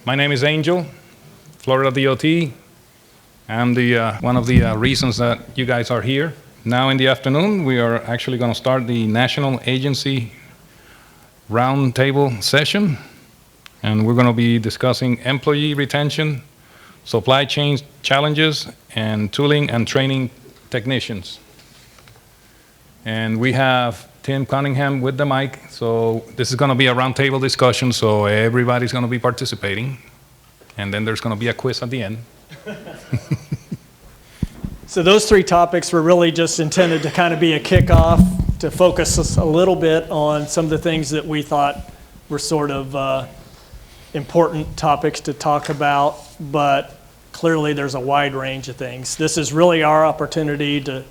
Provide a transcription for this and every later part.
My name is Angel, Florida DOT. I'm one of the reasons that you guys are here. Now in the afternoon, we are actually going to start the National Agency Roundtable session, and we're going to be discussing employee retention, supply chain challenges, and tooling and training technicians. And we have Tim Cunningham with the mic, so this is going to be a roundtable discussion, so everybody's going to be participating, and then there's going to be a quiz at the end. So those three topics were really just intended to kind of be a kickoff to focus us a little bit on some of the things that we thought were sort of important topics to talk about, but clearly there's a wide range of things. This is really our opportunity to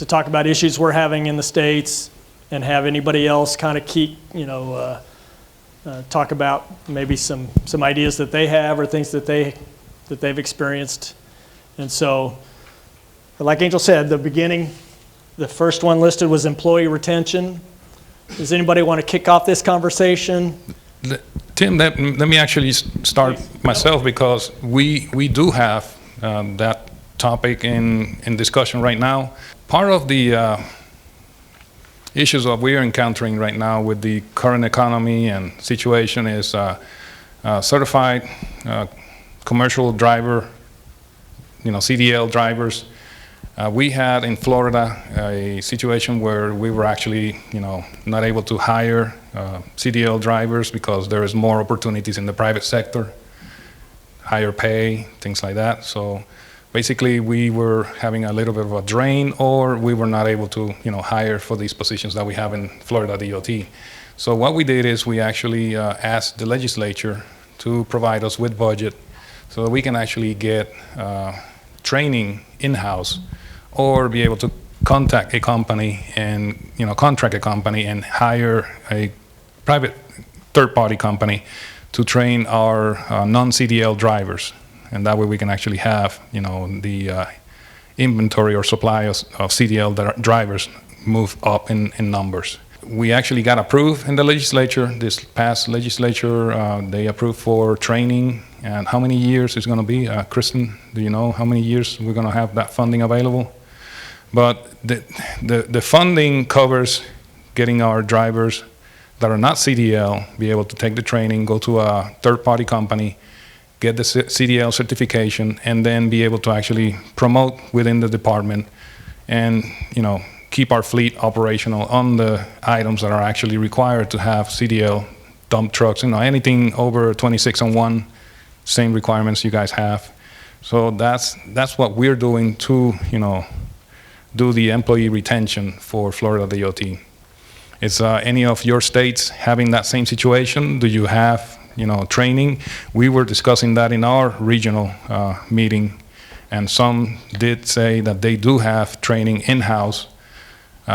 talk about issues we're having in the States and have anybody else kind of talk about maybe some ideas that they have or things that they've experienced. And so, like Angel said, the first one listed was employee retention. Does anybody want to kick off this conversation? Tim, let me actually start myself, because we do have that topic in discussion right now. Part of the issues that we are encountering right now with the current economy and situation is certified commercial driver, CDL drivers. We had in Florida a situation where we were actually, not able to hire CDL drivers because there is more opportunities in the private sector, higher pay, things like that. So basically we were having a little bit of a drain, or we were not able to, hire for these positions that we have in Florida DOT. So what we did is we actually asked the legislature to provide us with budget so that we can actually get training in-house, or be able to contact a company and contract a company and hire a private third-party company to train our non-CDL drivers, and that way we can actually have the inventory or supply of CDL drivers move up in numbers. We actually got approved in the legislature. This past legislature, they approved for training. And how many years it's going to be? Kristen, do you know how many years we're going to have that funding available? But the funding covers getting our drivers that are not CDL be able to take the training, go to a third-party company, get the CDL certification, and then be able to actually promote within the department and keep our fleet operational on the items that are actually required to have CDL dump trucks, anything over 26-on-1, same requirements you guys have. So that's what we're doing to do the employee retention for Florida DOT. Is any of your states having that same situation? Do you have training? We were discussing that in our regional meeting, and some did say that they do have training in-house.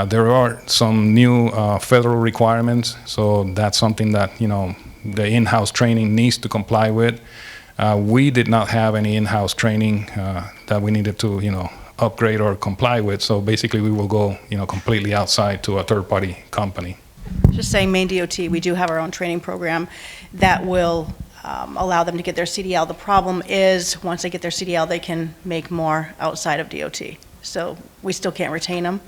There are some new federal requirements, so that's something that the in-house training needs to comply with. We did not have any in-house training that we needed to upgrade or comply with, so basically we will go completely outside to a third-party company. Just saying, Maine DOT, we do have our own training program that will allow them to get their CDL. The problem is, once they get their CDL, they can make more outside of DOT. So we still can't retain them,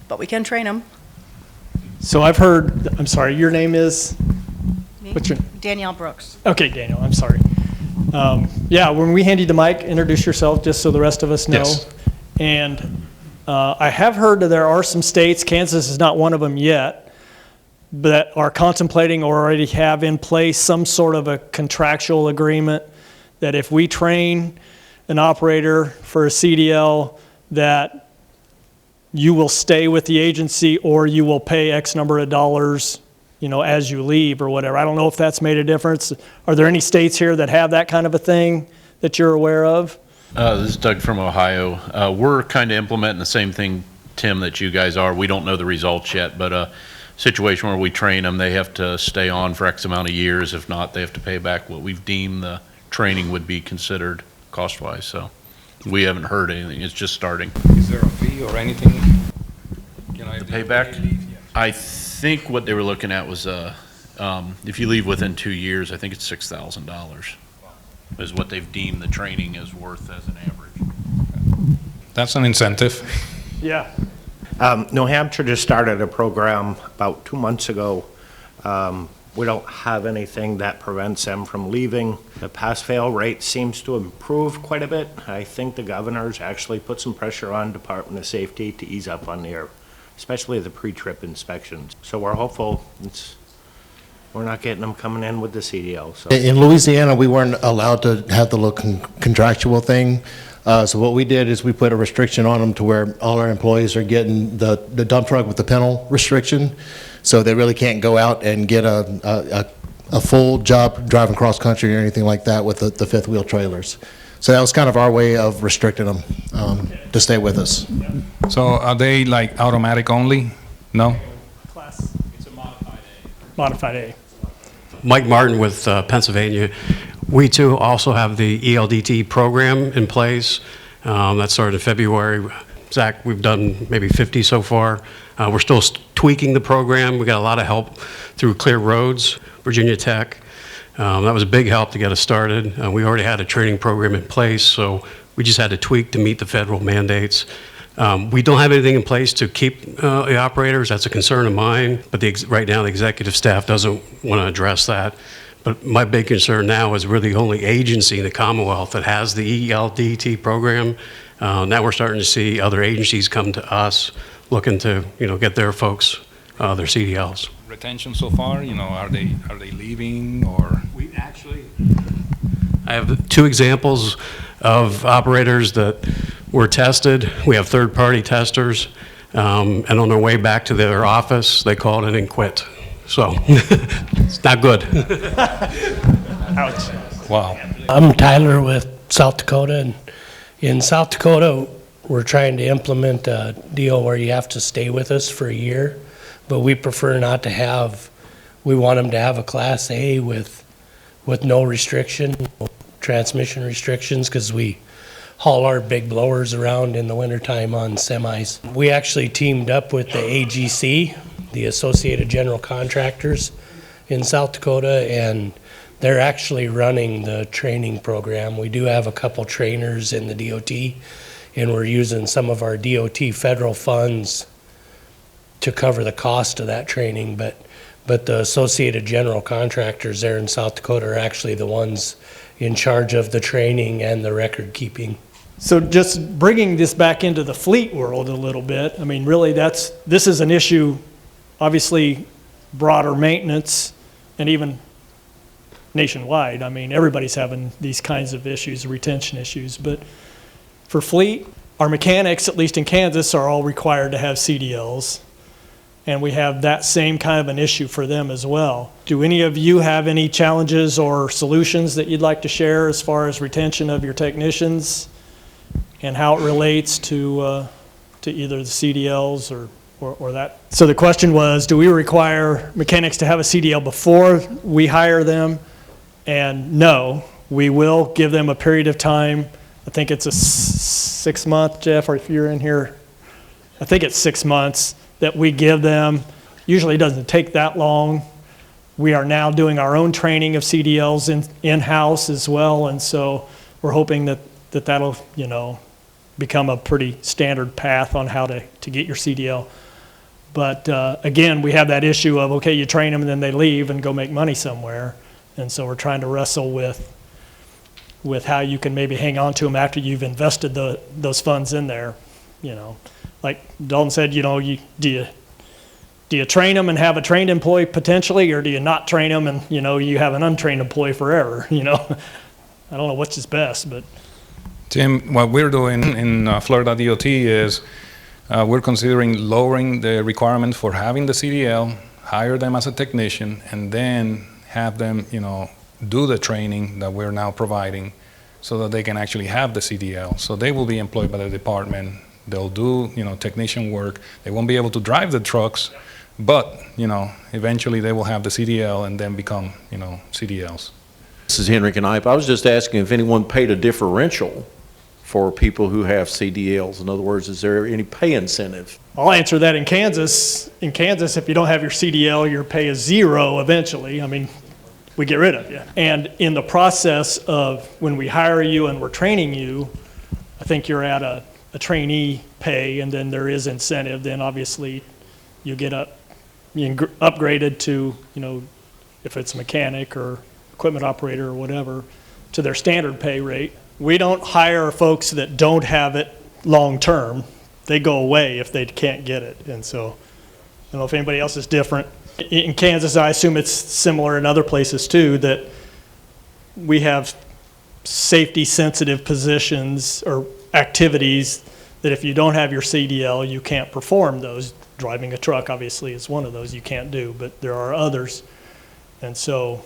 but we can train them. So I've heard, I'm sorry, your name is? Me? What's your name? Danielle Brooks. Okay, Daniel, I'm sorry. Yeah, when we hand you the mic, introduce yourself just so the rest of us know. Yes. And I have heard that there are some states, Kansas is not one of them yet, that are contemplating or already have in place some sort of a contractual agreement that if we train an operator for a CDL, that you will stay with the agency or you will pay X number of dollars, as you leave or whatever. I don't know if that's made a difference. Are there any states here that have that kind of a thing that you're aware of? This is Doug from Ohio. We're kind of implementing the same thing, Tim, that you guys are. We don't know the results yet, but a situation where we train them, they have to stay on for X amount of years. If not, they have to pay back what we've deemed the training would be considered cost-wise. So we haven't heard anything. It's just starting. Is there a fee or anything? The payback? I think what they were looking at was if you leave within 2 years, I think it's $6,000. is what they've deemed the training is worth as an average. That's an incentive. Yeah. New Hampshire just started a program about 2 months ago. We don't have anything that prevents them from leaving. The pass-fail rate seems to improve quite a bit. I think the governor's actually put some pressure on Department of Safety to ease up on their, especially the pre-trip inspections. So we're hopeful we're not getting them coming in with the CDL. So. In Louisiana, we weren't allowed to have the little contractual thing. So what we did is we put a restriction on them to where all our employees are getting the dump truck with the panel restriction. So they really can't go out and get a full job driving cross country or anything like that with the fifth wheel trailers. So that was kind of our way of restricting them to stay with us. So are they like automatic only? No? Class. It's a modified A. Modified A. Mike Martin with Pennsylvania. We too also have the ELDT program in place. That started in February. Zach, we've done maybe 50 so far. We're still tweaking the program. We got a lot of help through Clear Roads, Virginia Tech. That was a big help to get us started. We already had a training program in place, so we just had to tweak to meet the federal mandates. We don't have anything in place to keep the operators. That's a concern of mine, but right now the executive staff doesn't want to address that. But my big concern now is we're the only agency in the Commonwealth that has the ELDT program. Now we're starting to see other agencies come to us looking to, get their folks their CDLs. Retention so far, are they leaving or? I have 2 examples of operators that were tested. We have third-party testers, and on their way back to their office, they called in and quit. So it's not good. Ouch. Wow. I'm Tyler with South Dakota, and in South Dakota, we're trying to implement a deal where you have to stay with us for a year, but we prefer not to have, we want them to have a Class A with no restriction, no transmission restrictions, because we haul our big blowers around in the wintertime on semis. We actually teamed up with the AGC, the Associated General Contractors in South Dakota, and they're actually running the training program. We do have a couple trainers in the DOT, and we're using some of our DOT federal funds to cover the cost of that training, but the Associated General Contractors there in South Dakota are actually the ones in charge of the training and the record keeping. So just bringing this back into the fleet world a little bit, I mean, really this is an issue, obviously broader maintenance and even nationwide. I mean, everybody's having these kinds of issues, retention issues, but for fleet, our mechanics, at least in Kansas, are all required to have CDLs, and we have that same kind of an issue for them as well. Do any of you have any challenges or solutions that you'd like to share as far as retention of your technicians and how it relates to either the CDLs or that? So the question was, do we require mechanics to have a CDL before we hire them? And no, we will give them a period of time. I think it's a 6-month, Jeff, or if you're in here, I think it's 6 months that we give them. Usually it doesn't take that long. We are now doing our own training of CDLs in-house as well, and so we're hoping that'll, become a pretty standard path on how to get your CDL. But again, we have that issue of, okay, you train them and then they leave and go make money somewhere. And so we're trying to wrestle with how you can maybe hang on to them after you've invested those funds in there. Like Dalton said, do you train them and have a trained employee potentially, or do you not train them and you have an untrained employee forever? I don't know which is best, but. Tim, what we're doing in Florida DOT is we're considering lowering the requirement for having the CDL, hire them as a technician, and then have them, do the training that we're now providing so that they can actually have the CDL. So they will be employed by the department. They'll do, technician work. They won't be able to drive the trucks, but, eventually they will have the CDL and then become, CDLs. This is Henry Knipe. I was just asking if anyone paid a differential for people who have CDLs. In other words, is there any pay incentive? I'll answer that in Kansas. In Kansas, if you don't have your CDL, your pay is zero eventually. I mean, we get rid of you. And in the process of when we hire you and we're training you, I think you're at a trainee pay, and then there is incentive. Then obviously you get upgraded to, if it's a mechanic or equipment operator or whatever, to their standard pay rate. We don't hire folks that don't have it long-term. They go away if they can't get it. And so I don't know if anybody else is different. In Kansas, I assume it's similar in other places too, that we have safety-sensitive positions or activities that if you don't have your CDL, you can't perform those. Driving a truck, obviously, is one of those you can't do, but there are others. And so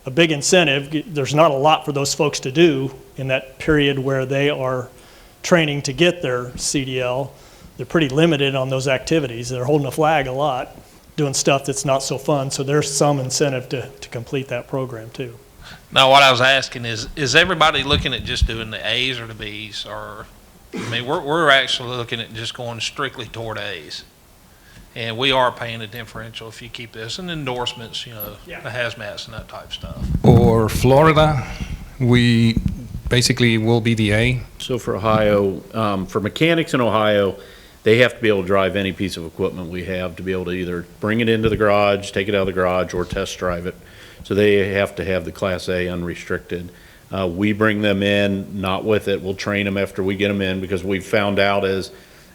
a big incentive, there's not a lot for those folks to do in that period where they are training to get their CDL. They're pretty limited on those activities. They're holding a flag a lot, doing stuff that's not so fun. So there's some incentive to complete that program too. Now, what I was asking is everybody looking at just doing the A's or the B's? Or, I mean, we're actually looking at just going strictly toward A's. And we are paying a differential if you keep this, and endorsements, the hazmats and that type of stuff. For Florida, we basically will be the A. So for Ohio, for mechanics in Ohio, they have to be able to drive any piece of equipment we have to be able to either bring it into the garage, take it out of the garage, or test drive it. So they have to have the Class A unrestricted. We bring them in, not with it. We'll train them after we get them in, because we've found out as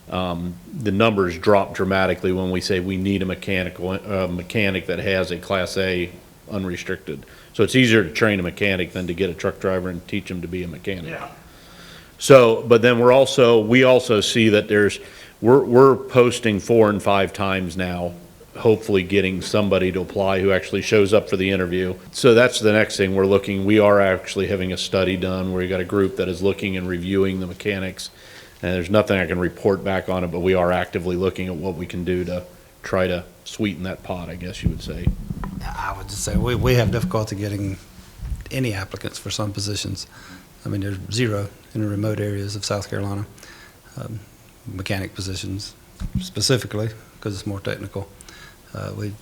the numbers drop dramatically when we say we need a mechanic that has a Class A unrestricted. So it's easier to train a mechanic than to get a truck driver and teach them to be a mechanic. Yeah. So, but then we also see that we're posting 4 and 5 times now, hopefully getting somebody to apply who actually shows up for the interview. So that's the next thing we're looking. We are actually having a study done where we got a group that is looking and reviewing the mechanics. And there's nothing I can report back on it, but we are actively looking at what we can do to try to sweeten that pot, I guess you would say. I would just say we have difficulty getting any applicants for some positions. I mean, there's zero in the remote areas of South Carolina. Mechanic positions specifically, because it's more technical. We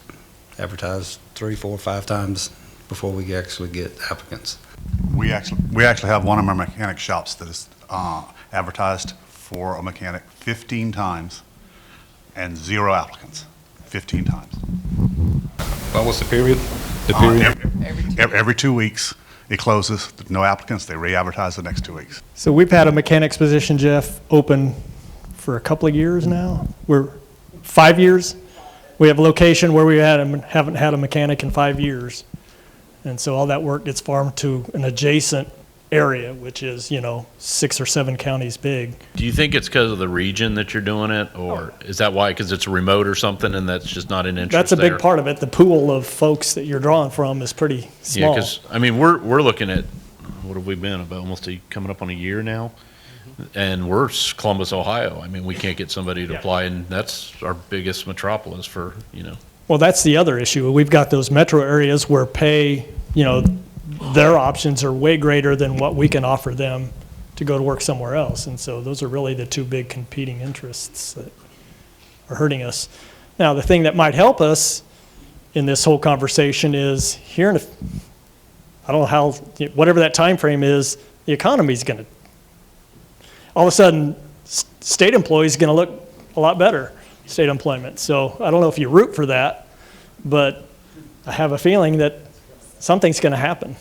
advertise 3, 4, 5 times before we actually get applicants. We actually have one of our mechanic shops that is advertised for a mechanic 15 times and 0 applicants. 15 times. What was the period? The period? Every 2 weeks it closes. No applicants. They re-advertise the next 2 weeks. So we've had a mechanic's position, Jeff, open for a couple of years now. We're 5 years. We have a location where we haven't had a mechanic in 5 years. And so all that work gets farmed to an adjacent area, which is, 6 or 7 counties big. Do you think it's because of the region that you're doing it, or is that why? Because it's remote or something, and that's just not an interest That's a there? big part of it. The pool of folks that you're drawing from is pretty small. Yeah, because, I mean, we're looking at, what have we been, about almost coming up on a year now? And we're Columbus, Ohio. I mean, we can't get somebody to apply, and that's our biggest metropolis for, Well, that's the other issue. We've got those metro areas where pay, their options are way greater than what we can offer them to go to work somewhere else. And so those are really the two big competing interests that are hurting us. Now, the thing that might help us in this whole conversation is here in I don't know how, whatever that time frame is, the economy's going to, all of a sudden, state employees going to look a lot better, state employment. So I don't know if you root for that, but I have a feeling that something's going to happen.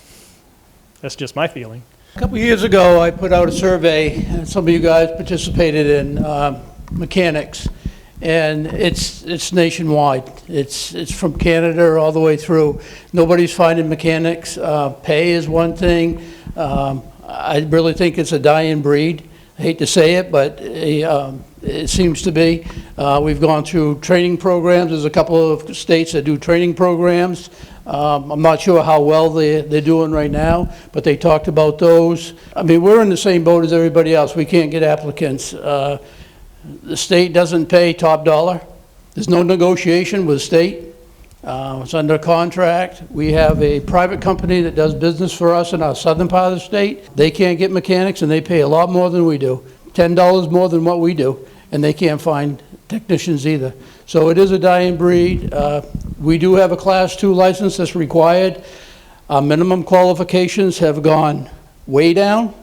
That's just my feeling. A couple of years ago, I put out a survey, and some of you guys participated in mechanics, and it's nationwide. It's from Canada all the way through. Nobody's finding mechanics. Pay is one thing. I really think it's a dying breed. I hate to say it, but it seems to be. We've gone through training programs. There's a couple of states that do training programs. I'm not sure how well they're doing right now, but they talked about those. I mean, we're in the same boat as everybody else. We can't get applicants. The state doesn't pay top dollar. There's no negotiation with the state. It's under contract. We have a private company that does business for us in our southern part of the state. They can't get mechanics, and they pay a lot more than we do, $10 more than what we do, and they can't find technicians either. So it is a dying breed. We do have a Class 2 license that's required. Our minimum qualifications have gone way down,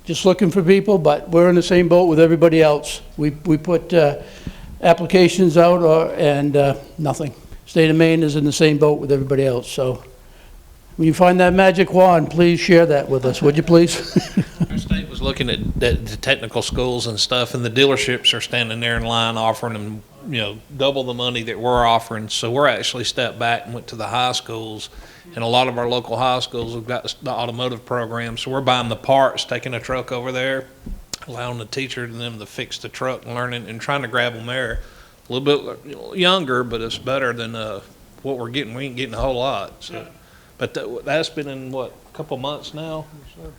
just looking for people, but we're in the same boat with everybody else. We put applications out and nothing. State of Maine is in the same boat with everybody else, so when you find that magic wand, please share that with us, would you please? Our state was looking at the technical schools and stuff, and the dealerships are standing there in line offering them, double the money that we're offering. So we're actually stepped back and went to the high schools, and a lot of our local high schools have got the automotive program. So we're buying the parts, taking a truck over there, allowing the teacher and them to fix the truck and learning and trying to grab them there. A little bit younger, but it's better than what we're getting. We ain't getting a whole lot. So. But that's been in, a couple months now?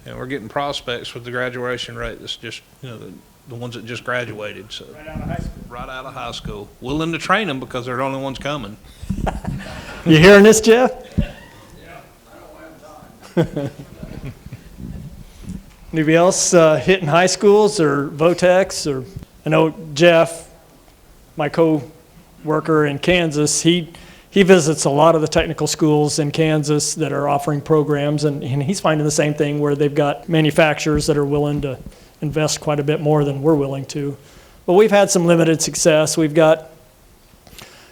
And we're getting prospects with the graduation rate that's just, the ones that just graduated, so. Right out of high school. Right out of high school. Willing to train them because they're the only ones coming. You hearing this, Jeff? Anybody else hitting high schools or VOTEX? Or I know Jeff, my co-worker in Kansas, he visits a lot of the technical schools in Kansas that are offering programs, and he's finding the same thing where they've got manufacturers that are willing to invest quite a bit more than we're willing to. But we've had some limited success. We've got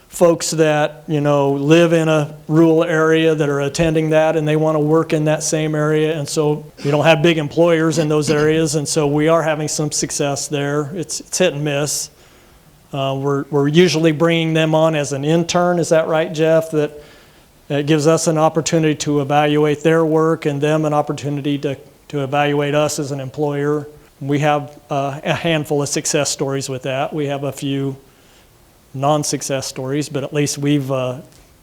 folks that, live in a rural area that are attending that, and they want to work in that same area, and so we don't have big employers in those areas, and so we are having some success there. It's hit and miss. We're usually bringing them on as an intern, is that right, Jeff? That gives us an opportunity to evaluate their work and them an opportunity to evaluate us as an employer. We have a handful of success stories with that. We have a few non-success stories, but at least we've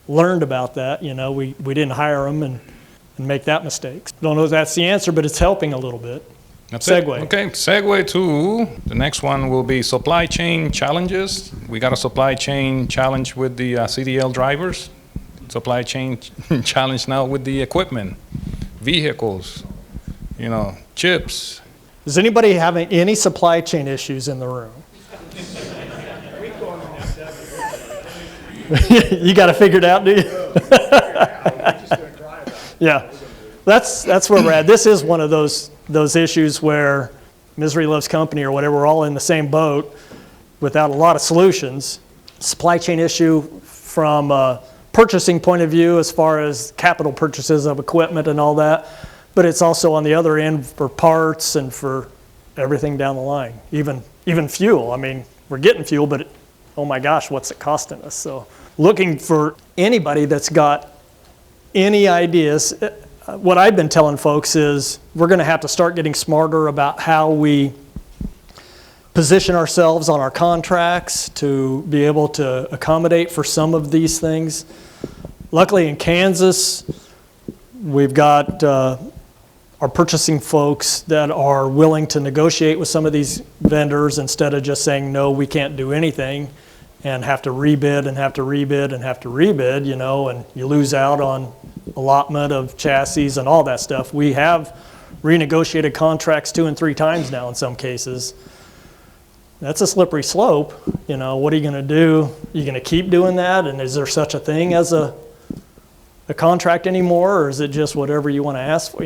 learned about that. We didn't hire them and make that mistake. Don't know if that's the answer, but it's helping a little bit. That's segue. It. Okay, segue to the next one will be supply chain challenges. We got a supply chain challenge with the CDL drivers. Supply chain challenge now with the equipment, vehicles, chips. Is anybody having any supply chain issues in the room? You got it figured out, do you? Yeah, that's where we're at. This is one of those issues where misery loves company or whatever. We're all in the same boat without a lot of solutions. Supply chain issue from a purchasing point of view as far as capital purchases of equipment and all that, but it's also on the other end for parts and for everything down the line, even fuel. I mean, we're getting fuel, but oh my gosh, what's it costing us? So looking for anybody that's got any ideas. What I've been telling folks is we're going to have to start getting smarter about how we position ourselves on our contracts to be able to accommodate for some of these things. Luckily in Kansas, we've got our purchasing folks that are willing to negotiate with some of these vendors instead of just saying, no, we can't do anything, and have to rebid and have to rebid and have to rebid, and you lose out on allotment of chassis and all that stuff. We have renegotiated contracts 2 and 3 times now in some cases. That's a slippery slope. What are you going to do? You're going to keep doing that? And is there such a thing as a contract anymore, or is it just whatever you want to ask for?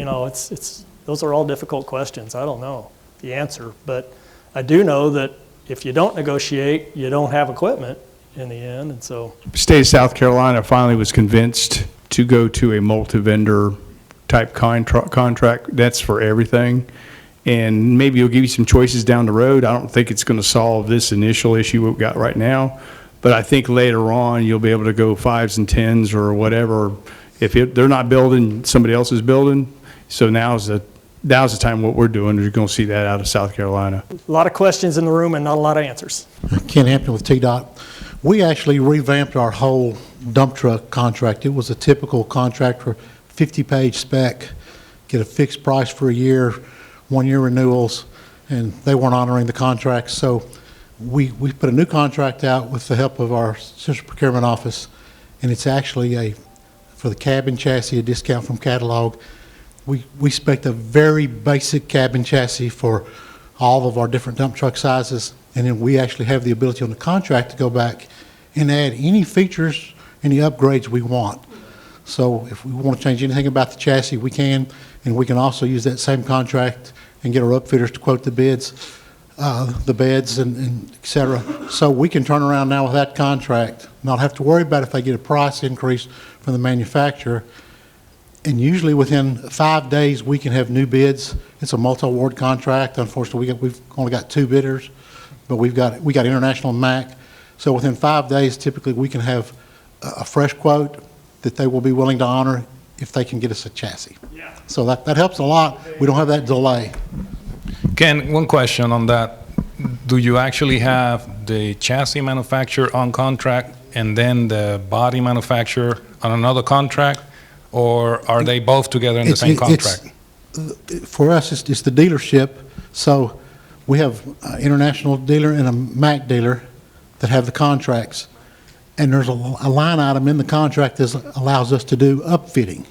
Those are all difficult questions. I don't know the answer, but I do know that if you don't negotiate, you don't have equipment in the end, and so. The state of South Carolina finally was convinced to go to a multi-vendor type contract. That's for everything. And maybe it'll give you some choices down the road. I don't think it's going to solve this initial issue we've got right now. But I think later on you'll be able to go 5s and 10s or whatever. If they're not building, somebody else is building. So now's the time what we're doing. You're going to see that out of South Carolina. A lot of questions in the room and not a lot of answers. Ken Hampton with TDOT. We actually revamped our whole dump truck contract. It was a typical contract for 50-page spec, get a fixed price for a year, 1-year renewals, and they weren't honoring the contract. So we put a new contract out with the help of our central procurement office, and it's actually for the cabin chassis, a discount from catalog. We spec'd a very basic cabin chassis for all of our different dump truck sizes, and then we actually have the ability on the contract to go back and add any features, any upgrades we want. So if we want to change anything about the chassis, we can, and we can also use that same contract and get our upfitters to quote the bids, the beds and et cetera. So we can turn around now with that contract, not have to worry about if they get a price increase from the manufacturer. And usually within 5 days, we can have new bids. It's a multi-award contract. Unfortunately, we've only got 2 bidders, but we got International and MAC. So within 5 days, typically we can have a fresh quote that they will be willing to honor if they can get us a chassis. Yeah. So that helps a lot. We don't have that delay. Ken, one question on that. Do you actually have the chassis manufacturer on contract and then the body manufacturer on another contract? Or are they both together in the same contract? For us, it's the dealership. So we have an International dealer and a MAC dealer that have the contracts. And there's a line item in the contract that allows us to do upfitting.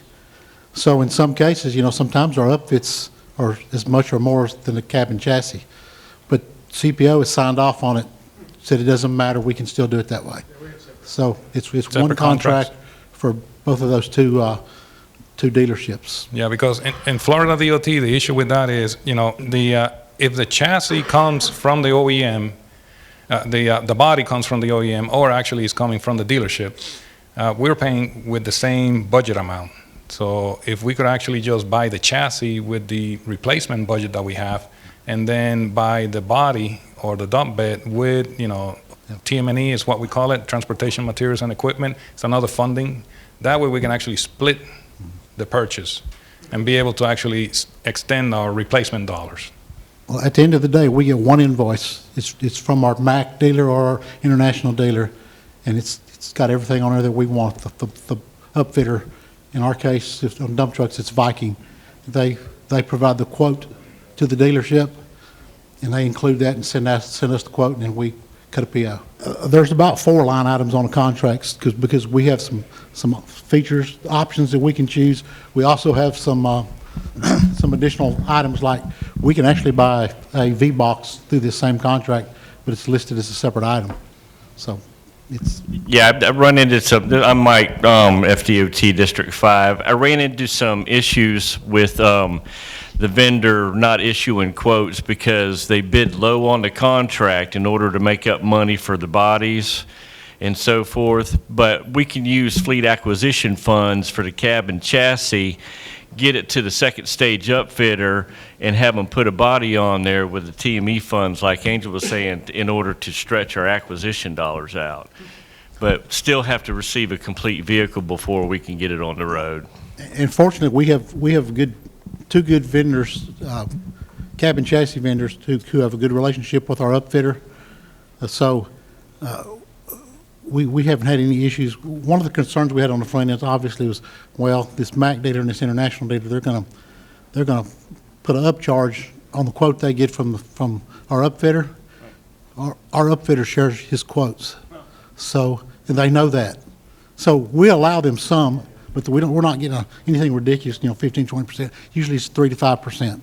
So in some cases, sometimes our upfits are as much or more than the cab and chassis. But CPO has signed off on it, said it doesn't matter, we can still do it that way. So it's one contract for both of those two dealerships. Yeah, because in Florida DOT, the issue with that is, if the chassis comes from the OEM, the body comes from the OEM, or actually is coming from the dealership, we're paying with the same budget amount. So if we could actually just buy the chassis with the replacement budget that we have, and then buy the body or the dump bed with, TM&E is what we call it, transportation materials and equipment. It's another funding. That way we can actually split the purchase and be able to actually extend our replacement dollars. Well, at the end of the day, we get one invoice. It's from our MAC dealer or our International dealer, and it's got everything on there that we want. The upfitter, in our case, if on dump trucks, it's Viking. They provide the quote to the dealership, and they include that and send us the quote, and then we cut a PO. There's about 4 line items on the contracts because we have some features, options that we can choose. We also have some additional items, like we can actually buy a V-Box through this same contract, but it's listed as a separate item. So it's... Yeah, I've run into some, I'm Mike, FDOT District 5. I ran into some issues with the vendor not issuing quotes because they bid low on the contract in order to make up money for the bodies and so forth. But we can use fleet acquisition funds for the cab and chassis, get it to the second stage upfitter, and have them put a body on there with the TME funds, like Angel was saying, in order to stretch our acquisition dollars out. But still have to receive a complete vehicle before we can get it on the road. And fortunately, we have two good vendors, cab and chassis vendors, who have a good relationship with our upfitter. So we haven't had any issues. One of the concerns we had on the front end obviously was, well, this MAC dealer and this International dealer, they're gonna put an upcharge on the quote they get from our upfitter. Our upfitter shares his quotes, so, and they know that. So we allow them some, but we're not getting anything ridiculous, 15, 20%. Usually it's 3 to 5%.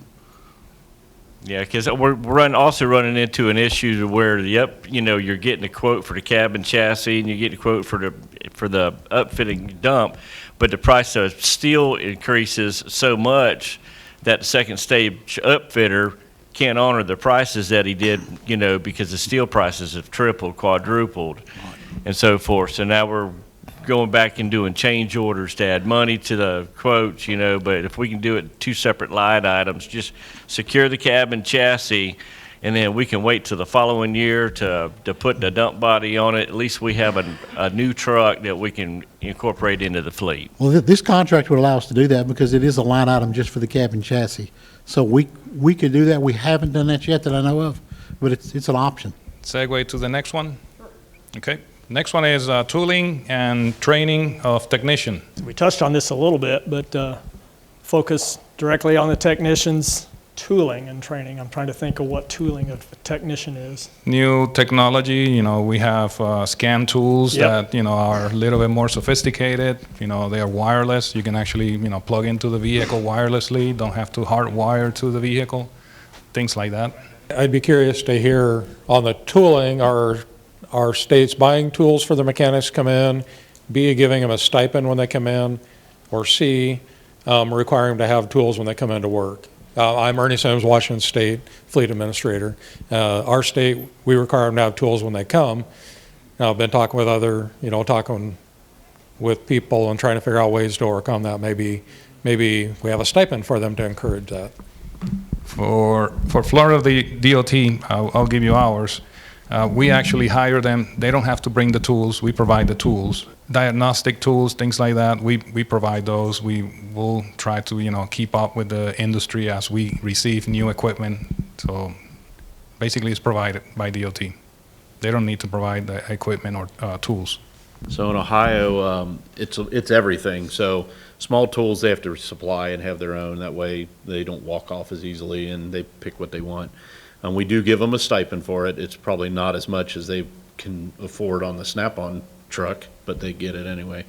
Yeah, because we're also running into an issue where you're getting a quote for the cab and chassis, and you get a quote for the upfitting dump, but the price of steel increases so much that the second stage upfitter can't honor the prices that he did, because the steel prices have tripled, quadrupled, and so forth. So now we're going back and doing change orders to add money to the quotes, but if we can do it 2 separate line items, just secure the cab and chassis, and then we can wait till the following year to put the dump body on it. At least we have a new truck that we can incorporate into the fleet. Well, this contract would allow us to do that because it is a line item just for the cab and chassis. So we could do that. We haven't done that yet that I know of, but it's an option. Segue to the next one. Okay. Next one is tooling and training of technician. We touched on this a little bit, but focus directly on the technicians' tooling and training. I'm trying to think of what tooling a technician is. New technology, we have scan tools that, are a little bit more sophisticated. They are wireless. You can actually, plug into the vehicle wirelessly. Don't have to hardwire to the vehicle, things like that. I'd be curious to hear on the tooling, are states buying tools for the mechanics to come in, be giving them a stipend when they come in? or C, requiring them to have tools when they come into work. I'm Ernie Sims, Washington State Fleet Administrator. Our state, we require them to have tools when they come. Now, I've been talking with people and trying to figure out ways to overcome that. Maybe we have a stipend for them to encourage that. For Florida DOT, I'll give you ours. We actually hire them. They don't have to bring the tools. We provide the tools. Diagnostic tools, things like that, we provide those. We will try to, keep up with the industry as we receive new equipment. So basically it's provided by DOT. They don't need to provide the equipment or tools. So in Ohio, it's everything. So small tools they have to supply and have their own. That way they don't walk off as easily and they pick what they want. And we do give them a stipend for it. It's probably not as much as they can afford on the Snap-on truck, but they get it anyway.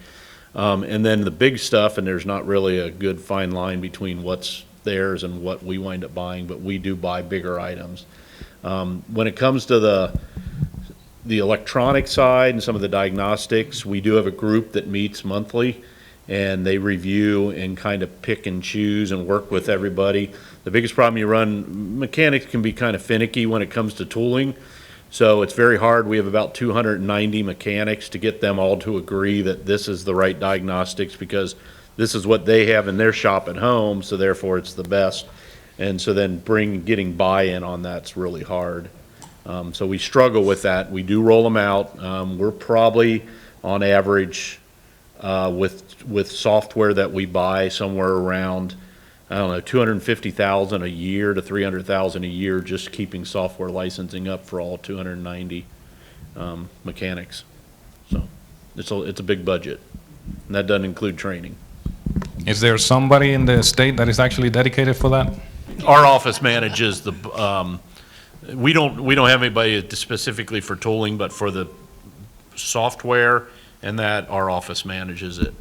And then the big stuff, and there's not really a good fine line between what's theirs and what we wind up buying, but we do buy bigger items. When it comes to the electronic side and some of the diagnostics, we do have a group that meets monthly, and they review and kind of pick and choose and work with everybody. The biggest problem you run, mechanics can be kind of finicky when it comes to tooling. So it's very hard. We have about 290 mechanics to get them all to agree that this is the right diagnostics because this is what they have in their shop at home, so therefore it's the best. And so then getting buy-in on that's really hard. So we struggle with that. We do roll them out. We're probably on average with software that we buy somewhere around, I don't know, $250,000 a year to $300,000 a year, just keeping software licensing up for all 290 mechanics. So it's a big budget, and that doesn't include training. Is there somebody in the state that is actually dedicated for that? Our office manages the. We don't have anybody specifically for tooling, but for the software and that, our office manages it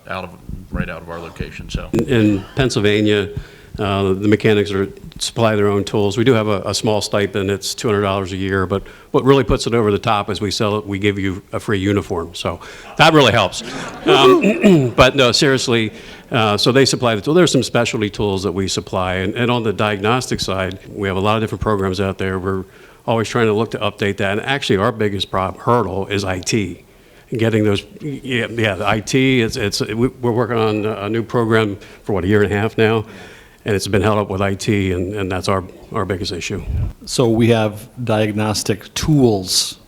right out of our location. So In Pennsylvania, the mechanics supply their own tools. We do have a small stipend. It's $200 a year, but what really puts it over the top is we give you a free uniform. So that really helps. But no, seriously, so they supply the tool. There's some specialty tools that we supply. And on the diagnostic side, we have a lot of different programs out there. We're always trying to look to update that. And actually, our biggest hurdle is IT. Getting those, the IT, we're working on a new program for a year and a half now, and it's been held up with IT, and that's our biggest issue. So we have diagnostic tools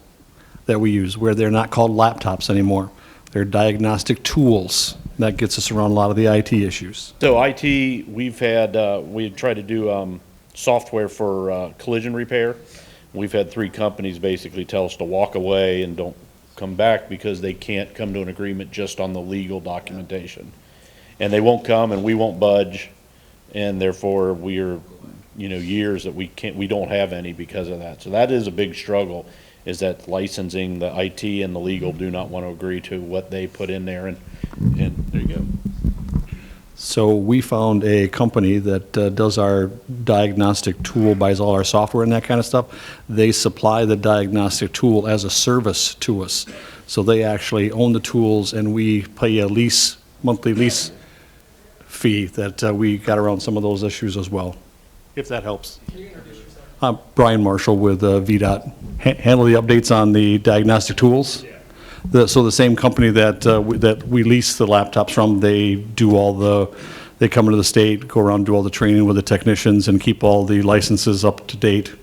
that we use where they're not called laptops anymore. They're diagnostic tools. That gets us around a lot of the IT issues. So IT, we tried to do software for collision repair. We've had 3 companies basically tell us to walk away and don't come back because they can't come to an agreement just on the legal documentation. And they won't come and we won't budge, and therefore we're, years that we don't have any because of that. So that is a big struggle, is that licensing, the IT and the legal do not want to agree to what they put in there, and there you go. So we found a company that does our diagnostic tool, buys all our software and that kind of stuff. They supply the diagnostic tool as a service to us. So they actually own the tools, and we pay a monthly lease fee that we got around some of those issues as well, if that helps. Brian Marshall with VDOT. Handle the updates on the diagnostic tools. So the same company that we lease the laptops from, they come into the state, go around, do all the training with the technicians, and keep all the licenses up to date,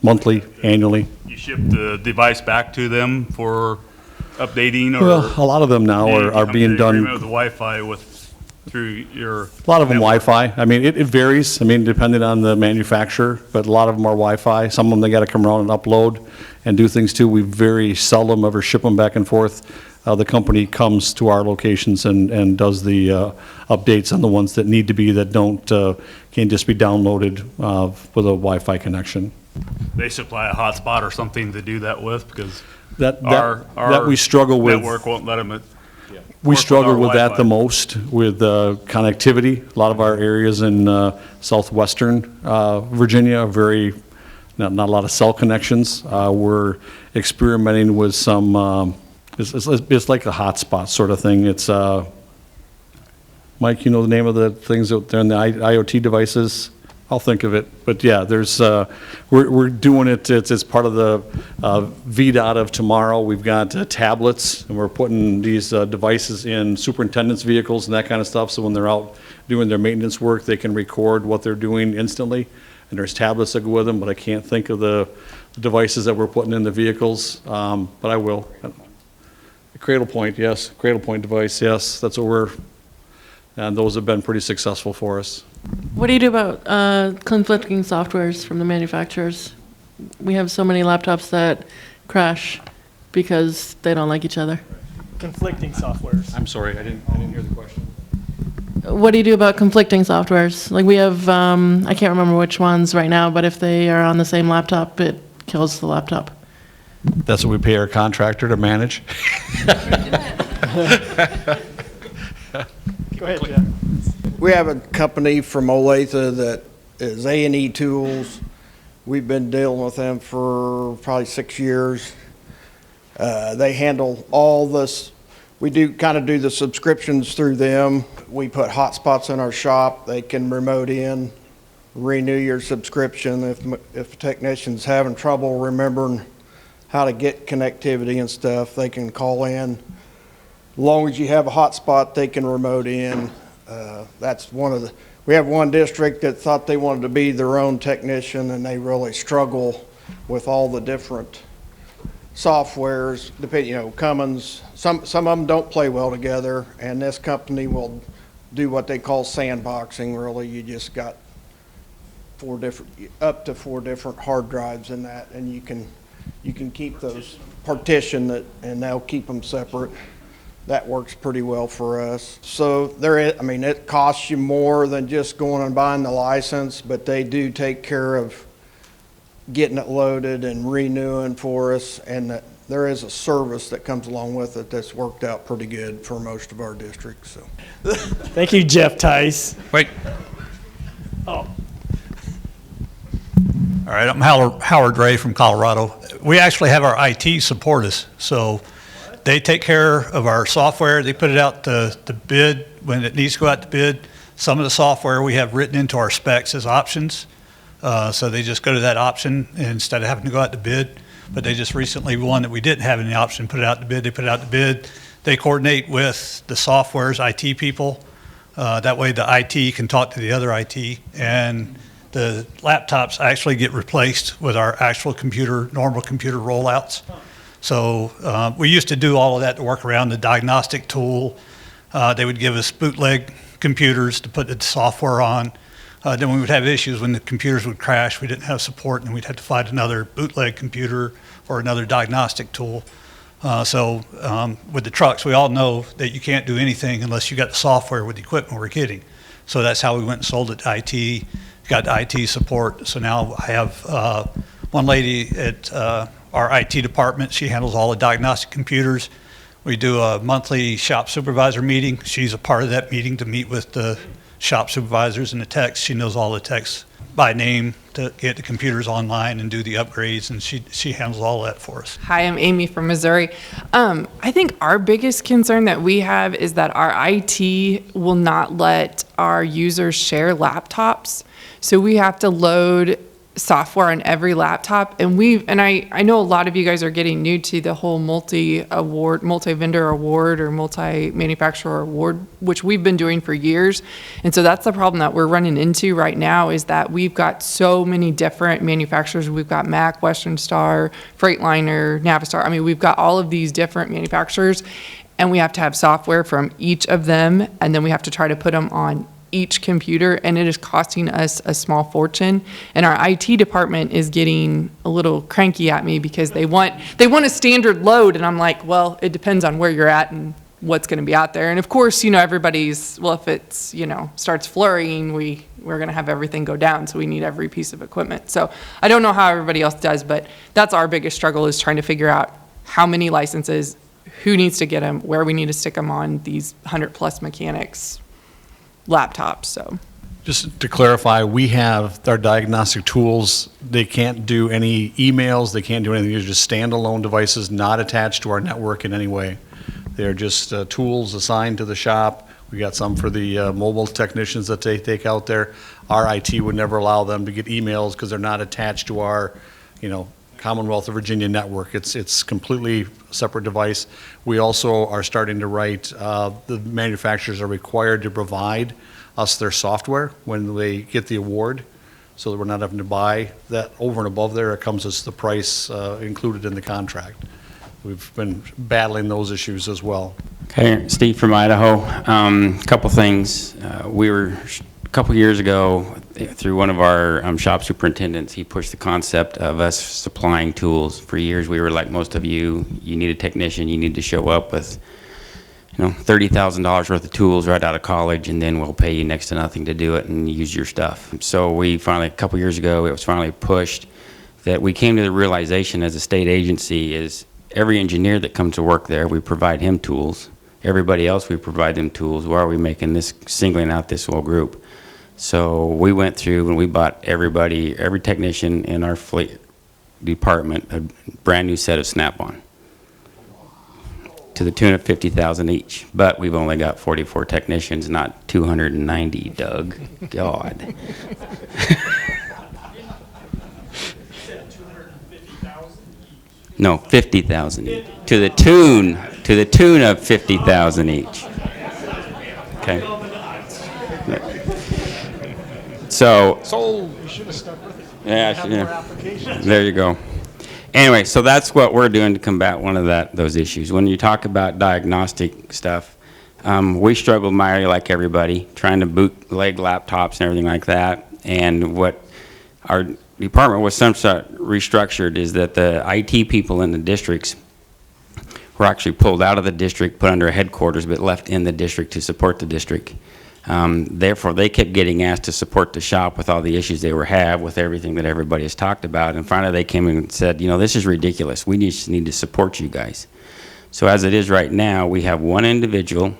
monthly, annually. You ship the device back to them for updating, or? Well, a lot of them now are being done. With the Wi-Fi through your. A lot of them Wi-Fi. I mean, it varies. I mean, depending on the manufacturer, but a lot of them are Wi-Fi. Some of them, they got to come around and upload and do things too. We very seldom ever ship them back and forth. The company comes to our locations and does the updates on the ones that need to be, that can't just be downloaded with a Wi-Fi connection. They supply a hotspot or something to do that with, because that we struggle with. Network won't let them. We struggle with that the most, with connectivity. A lot of our areas in southwestern Virginia are not a lot of cell connections. We're experimenting with some, it's like a hotspot sort of thing. It's Mike, you know the name of the things out there in the IoT devices? I'll think of it. But yeah, there's, we're doing it, it's part of the VDOT of tomorrow. We've got tablets, and we're putting these devices in superintendent's vehicles and that kind of stuff, so when they're out doing their maintenance work, they can record what they're doing instantly. And there's tablets that go with them, but I can't think of the devices that we're putting in the vehicles, but I will. Cradle point, yes. Cradle point device, yes. That's what we're, and those have been pretty successful for us. What do you do about conflicting softwares from the manufacturers? We have so many laptops that crash because they don't like each other. Conflicting softwares. I'm sorry, I didn't hear the question. What do you do about conflicting softwares? Like we have, I can't remember which ones right now, but if they are on the same laptop, it kills the laptop. That's what we pay our contractor to manage. Go ahead, Jeff. We have a company from Olathe that is A&E Tools. We've been dealing with them for probably 6 years. They handle all this. We do kind of do the subscriptions through them. We put hotspots in our shop. They can remote in, renew your subscription. If a technician's having trouble remembering how to get connectivity and stuff, they can call in. As long as you have a hotspot, they can remote in. That's one of the, we have one district that thought they wanted to be their own technician, and they really struggle with all the different softwares, Cummins, some of them don't play well together, and this company will do what they call sandboxing, really. You just got up to four different hard drives in that, and you can keep those partitioned, and they'll keep them separate. That works pretty well for us. So it costs you more than just going and buying the license, but they do take care of getting it loaded and renewing for us, and there is a service that comes along with it that's worked out pretty good for most of our districts. So, thank you, Jeff Tice. Wait. Oh. All right, I'm Howard Ray from Colorado. We actually have our IT support us, so they take care of our software. They put it out to bid when it needs to go out to bid. Some of the software we have written into our specs as options, so they just go to that option instead of having to go out to bid. But they just recently, one that we didn't have any option, put it out to bid. They put it out to bid. They coordinate with the software's IT people. That way the IT can talk to the other IT, and the laptops actually get replaced with our actual normal computer rollouts. So we used to do all of that to work around the diagnostic tool. They would give us bootleg computers to put the software on. Then we would have issues when the computers would crash. We didn't have support, and we'd have to find another bootleg computer or another diagnostic tool. So with the trucks, we all know that you can't do anything unless you got the software with the equipment we're getting. So that's how we went and sold it to IT, got the IT support. So now I have one lady at our IT department. She handles all the diagnostic computers. We do a monthly shop supervisor meeting. She's a part of that meeting to meet with the shop supervisors and the techs. She knows all the techs by name to get the computers online and do the upgrades, and she handles all that for us. Hi, I'm Amy from Missouri. I think our biggest concern that we have is that our IT will not let our users share laptops. So we have to load software on every laptop, and I know a lot of you guys are getting new to the whole multi-vendor award or multi-manufacturer award, which we've been doing for years. And so that's the problem that we're running into right now, is that we've got so many different manufacturers. We've got Mac, Western Star, Freightliner, Navistar. I mean, we've got all of these different manufacturers, and we have to have software from each of them, and then we have to try to put them on each computer, and it is costing us a small fortune. And our IT department is getting a little cranky at me because they want a standard load, and I'm like, well, it depends on where you're at and what's going to be out there. And of course, everybody's, well, if it's, starts flurrying, we're going to have everything go down, so we need every piece of equipment. So I don't know how everybody else does, but that's our biggest struggle, is trying to figure out how many licenses, who needs to get them, where we need to stick them on these 100+ mechanics laptops. So just to clarify, we have our diagnostic tools. They can't do any emails. They can't do anything. They're just standalone devices, not attached to our network in any way. They're just tools assigned to the shop. We got some for the mobile technicians that they take out there. Our IT would never allow them to get emails because they're not attached to our, Commonwealth of Virginia network. It's completely separate device. We also are starting to write, the manufacturers are required to provide us their software when they get the award, so that we're not having to buy that over and above there. It comes as the price included in the contract. We've been battling those issues as well. Okay, Steve from Idaho. Couple things. We were a couple years ago through one of our shop superintendents. He pushed the concept of us supplying tools. For years, we were like most of you. You need a technician. You need to show up with, $30,000 worth of tools right out of college, and then we'll pay you next to nothing to do it and use your stuff. So we finally, a couple years ago, it was finally pushed that we came to the realization as a state agency is every engineer that comes to work there, we provide him tools. Everybody else, we provide them tools. Why are we making this, singling out this whole group? So we went through and we bought every technician in our fleet department a brand new set of Snap-on to the tune of $50,000 each. But we've only got 44 technicians, not 290, Doug. God. No, 50,000 each. To the tune of 50,000 each. Okay. So. You should have stuck with it. Yeah. There you go. Anyway, so that's what we're doing to combat one of those issues. When you talk about diagnostic stuff, we struggle mightily like everybody, trying to bootleg laptops and everything like that. And what our department was some sort restructured is that the IT people in the districts were actually pulled out of the district, put under a headquarters, but left in the district to support the district. Therefore, they kept getting asked to support the shop with all the issues they have with everything that everybody has talked about. And finally, they came in and said, this is ridiculous. We just need to support you guys. So as it is right now, we have one individual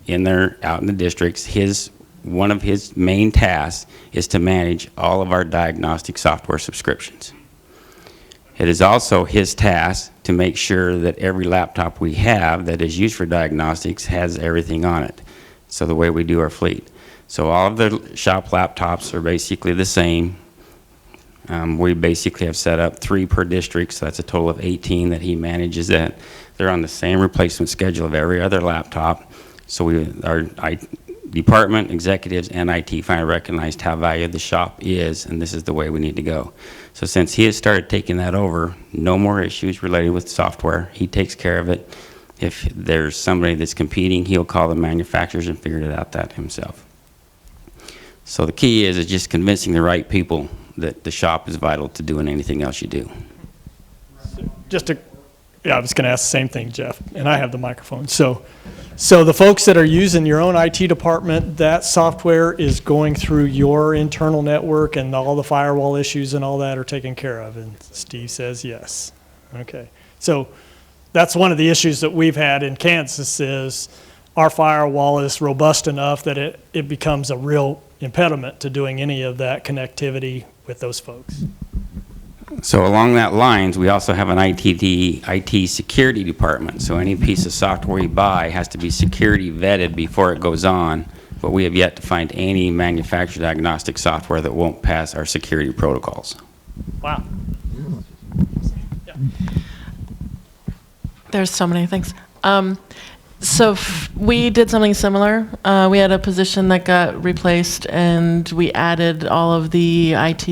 out in the districts. One of his main tasks is to manage all of our diagnostic software subscriptions. It is also his task to make sure that every laptop we have that is used for diagnostics has everything on it. So the way we do our fleet. So all of the shop laptops are basically the same. We basically have set up 3 per district, so that's a total of 18 that he manages that. They're on the same replacement schedule of every other laptop. So our department, executives, and IT finally recognized how valuable the shop is, and this is the way we need to go. So since he has started taking that over, no more issues related with software. He takes care of it. If there's somebody that's competing, he'll call the manufacturers and figure it out that himself. So the key is just convincing the right people that the shop is vital to doing anything else you do. I was going to ask the same thing, Jeff, and I have the microphone. So the folks that are using your own IT department, that software is going through your internal network and all the firewall issues and all that are taken care of, and Steve says yes. Okay. So that's one of the issues that we've had in Kansas is our firewall is robust enough that it becomes a real impediment to doing any of that connectivity with those folks. So along that lines, we also have an IT security department. So any piece of software you buy has to be security vetted before it goes on. But we have yet to find any manufactured diagnostic software that won't pass our security protocols. Wow. Yeah. There's so many things. So we did something similar. We had a position that got replaced, and we added all of the IT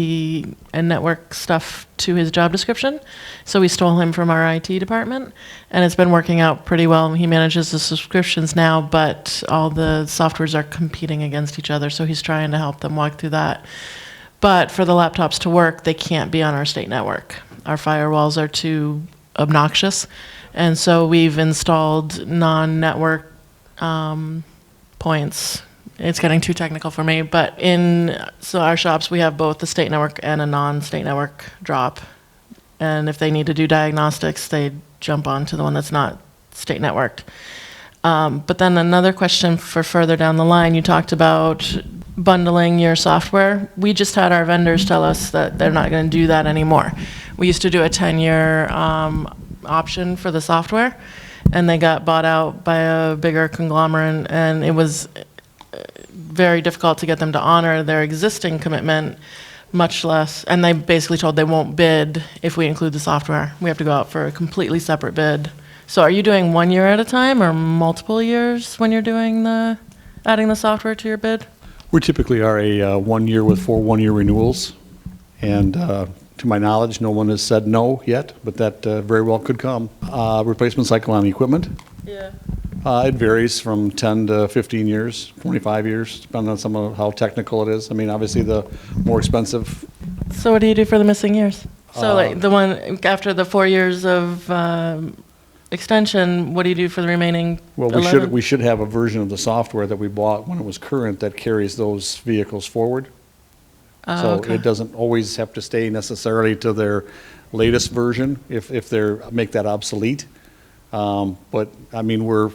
and network stuff to his job description. So we stole him from our IT department, and it's been working out pretty well. He manages the subscriptions now, but all the softwares are competing against each other, so he's trying to help them walk through that. But for the laptops to work, they can't be on our state network. Our firewalls are too obnoxious. And so we've installed non-network points. It's getting too technical for me, but so our shops, we have both the state network and a non-state network drop. And if they need to do diagnostics, they jump onto the one that's not state networked. But then another question for further down the line, you talked about bundling your software. We just had our vendors tell us that they're not going to do that anymore. We used to do a 10-year option for the software, and they got bought out by a bigger conglomerate, and very difficult to get them to honor their existing commitment, much less, and they basically told they won't bid if we include the software. We have to go out for a completely separate bid. So are you doing 1 year at a time or multiple years when you're doing adding the software to your bid? We typically are a 1 year with 4 1-year renewals. And to my knowledge, no one has said no yet, but that very well could come. Replacement cycle on equipment? Yeah. It varies from 10 to 15 years, 25 years, depending on some of how technical it is. I mean, obviously, the more expensive. So what do you do for the missing years? So like the one after the 4 years of extension, what do you do for the remaining 11? We should have a version of the software that we bought when it was current that carries those vehicles forward. So Okay. it doesn't always have to stay necessarily to their latest version if they're, make that obsolete. But, I mean,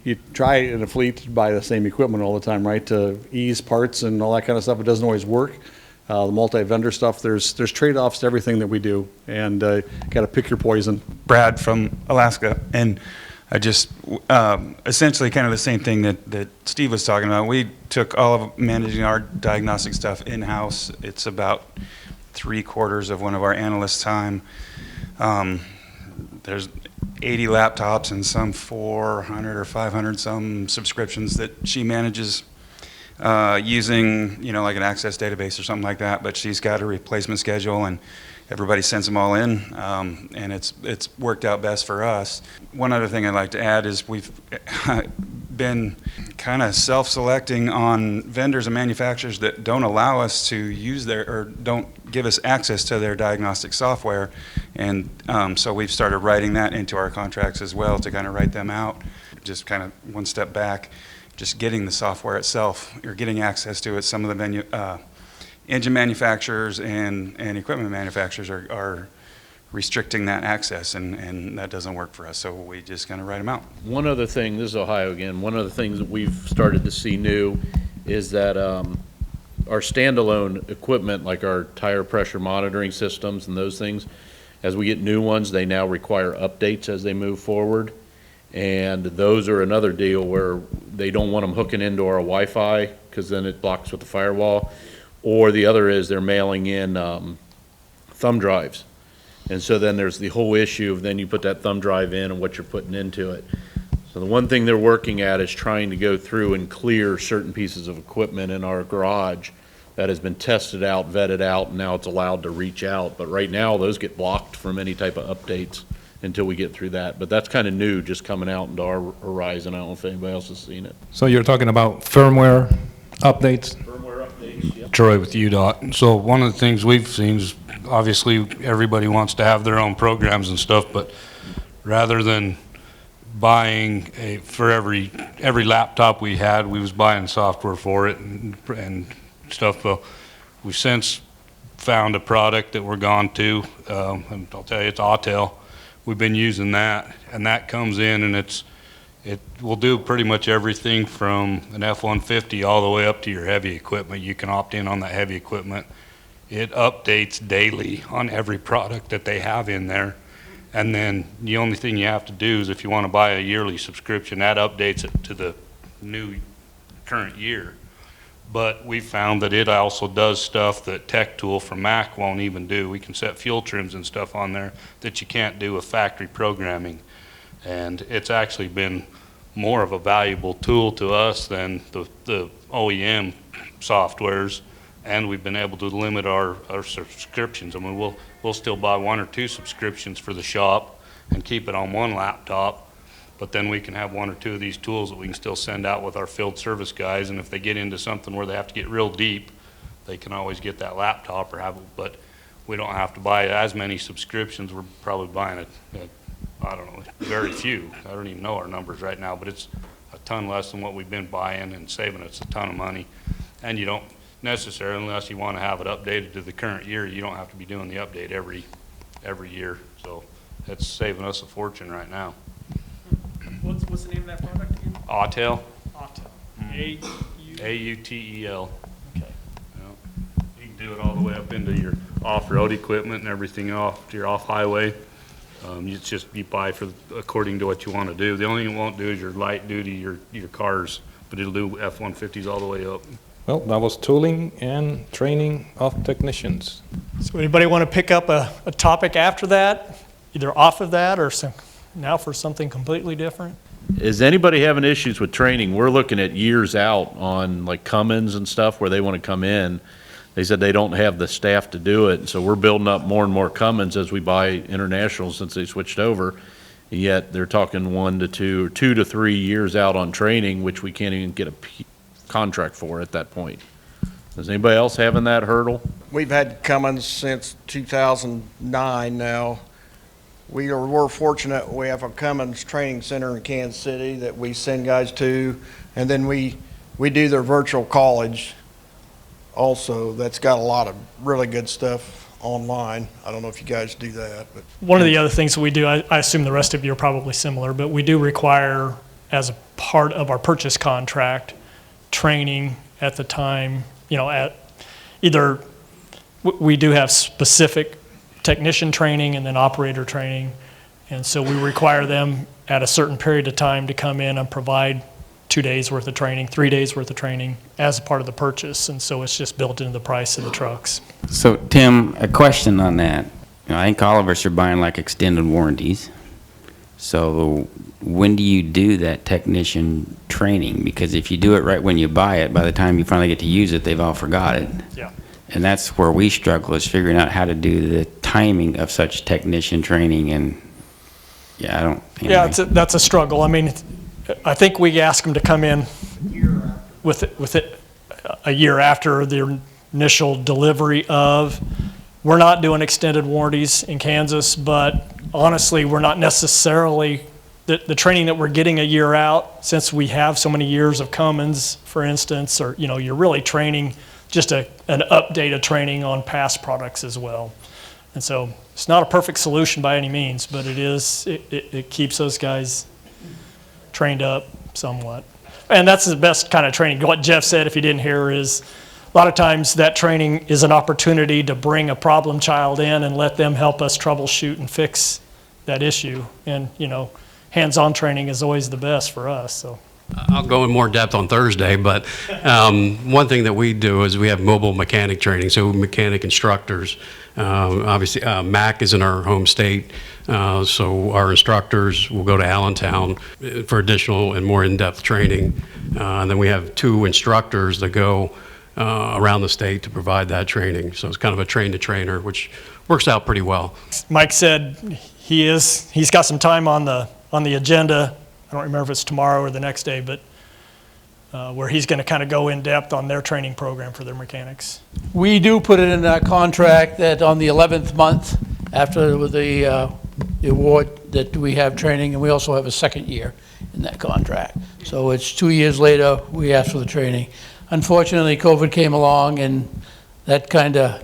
you try in a fleet to buy the same equipment all the time, right? To ease parts and all that kind of stuff, it doesn't always work. The multi-vendor stuff, there's trade-offs to everything that we do, and got to pick your poison. Brad from Alaska, and I just essentially kind of the same thing that Steve was talking about. We took all of managing our diagnostic stuff in-house. It's about 3/4 of one of our analysts' time. There's 80 laptops and some 400 or 500 some subscriptions that she manages using, like an Access database or something like that. But she's got a replacement schedule, and everybody sends them all in, and it's worked out best for us. One other thing I'd like to add is we've been kind of self-selecting on vendors and manufacturers that don't allow us to use or don't give us access to their diagnostic software, and so we've started writing that into our contracts as well to kind of write them out. Just kind of one step back, just getting the software itself, or getting access to it. Some of the engine manufacturers and equipment manufacturers are restricting that access, and that doesn't work for us, so we just kind of write them out. One other thing, this is Ohio again, one of the things that we've started to see new is that our standalone equipment, like our tire pressure monitoring systems and those things, as we get new ones, they now require updates as they move forward. And those are another deal where they don't want them hooking into our Wi-Fi because then it blocks with the firewall. Or the other is they're mailing in thumb drives. And so then there's the whole issue of then you put that thumb drive in and what you're putting into it. So the one thing they're working at is trying to go through and clear certain pieces of equipment in our garage that has been tested out, vetted out, and now it's allowed to reach out. But right now, those get blocked from any type of updates until we get through that. But that's kind of new, just coming out into our horizon. I don't know if anybody else has seen it. So you're talking about firmware updates? Firmware updates, yep. Troy with UDOT. So one of the things we've seen is obviously everybody wants to have their own programs and stuff, but rather than buying for every laptop we had, we was buying software for it and stuff. Well, we've since found a product that we're gone to, and I'll tell you, it's Autel. We've been using that, and that comes in, and it will do pretty much everything from an F-150 all the way up to your heavy equipment. You can opt in on that heavy equipment. It updates daily on every product that they have in there. And then the only thing you have to do is if you want to buy a yearly subscription, that updates it to the new current year. But we found that it also does stuff that Tech Tool from Mac won't even do. We can set fuel trims and stuff on there that you can't do with factory programming. And it's actually been more of a valuable tool to us than the OEM softwares. And we've been able to limit our subscriptions. I mean, we'll still buy 1 or 2 subscriptions for the shop and keep it on one laptop, but then we can have 1 or 2 of these tools that we can still send out with our field service guys, and if they get into something where they have to get real deep, they can always get that laptop or have it, but we don't have to buy as many subscriptions. We're probably buying I don't know, very few. I don't even know our numbers right now, but it's a ton less than what we've been buying and saving us a ton of money. And you don't necessarily, unless you want to have it updated to the current year, you don't have to be doing the update every year. So it's saving us a fortune right now. What's the name of that product again? Autel. Autel. A-U-T-E-L. Okay. You can do it all the way up into your off-road equipment and everything off to your off-highway. It's just you buy for according to what you want to do. The only thing it won't do is your light duty, your car's but it'll do F-150s all the way up. Well, that was tooling and training of technicians. So anybody want to pick up a topic after that, either off of that or now for something completely different? Is anybody having issues with training? We're looking at years out on like Cummins and stuff where they want to come in. They said they don't have the staff to do it, so we're building up more and more Cummins as we buy international since they switched over. Yet they're talking 1 to 2 or 2 to 3 years out on training, which we can't even get a contract for at that point. Is anybody else having that hurdle? We've had Cummins since 2009 now. We're fortunate we have a Cummins training center in Kansas City that we send guys to, and then we do their virtual college also. That's got a lot of really good stuff online. I don't know if you guys do that, but One of the other things that we do, I assume the rest of you are probably similar, but we do require, as a part of our purchase contract, training at the time, at either, we do have specific technician training and then operator training. And so we require them at a certain period of time to come in and provide 2 days worth of training, 3 days worth of training as a part of the purchase. And so it's just built into the price of the trucks. So, Tim, a question on that. I think all of us are buying like extended warranties. So when do you do that technician training? Because if you do it right when you buy it, by the time you finally get to use it, they've all forgot it. Yeah. And that's where we struggle, is figuring out how to do the timing of such technician training. And yeah, I don't. Yeah, that's a struggle. I mean, I think we ask them to come in with it a year after the initial delivery of. We're not doing extended warranties in Kansas, but honestly, we're not necessarily, the training that we're getting a year out, since we have so many years of Cummins, for instance, or, you're really training just an update of training on past products as well. And so it's not a perfect solution by any means, but it keeps those guys trained up somewhat. And that's the best kind of training. What Jeff said, if you didn't hear, is a lot of times that training is an opportunity to bring a problem child in and let them help us troubleshoot and fix that issue. And, hands-on training is always the best for us. So I'll go in more depth on Thursday, but one thing that we do is we have mobile mechanic training, so mechanic instructors. Obviously, Mac is in our home state, so our instructors will go to Allentown for additional and more in-depth training. And then we have 2 instructors that go around the state to provide that training. So it's kind of a train-to-trainer, which works out pretty well. Mike said he's got some time on the agenda. I don't remember if it's tomorrow or the next day, but where he's going to kind of go in depth on their training program for their mechanics. We do put it in our contract that on the 11th month after the award that we have training, and we also have a second year in that contract. So it's 2 years later, we ask for the training. Unfortunately, COVID came along and that kind of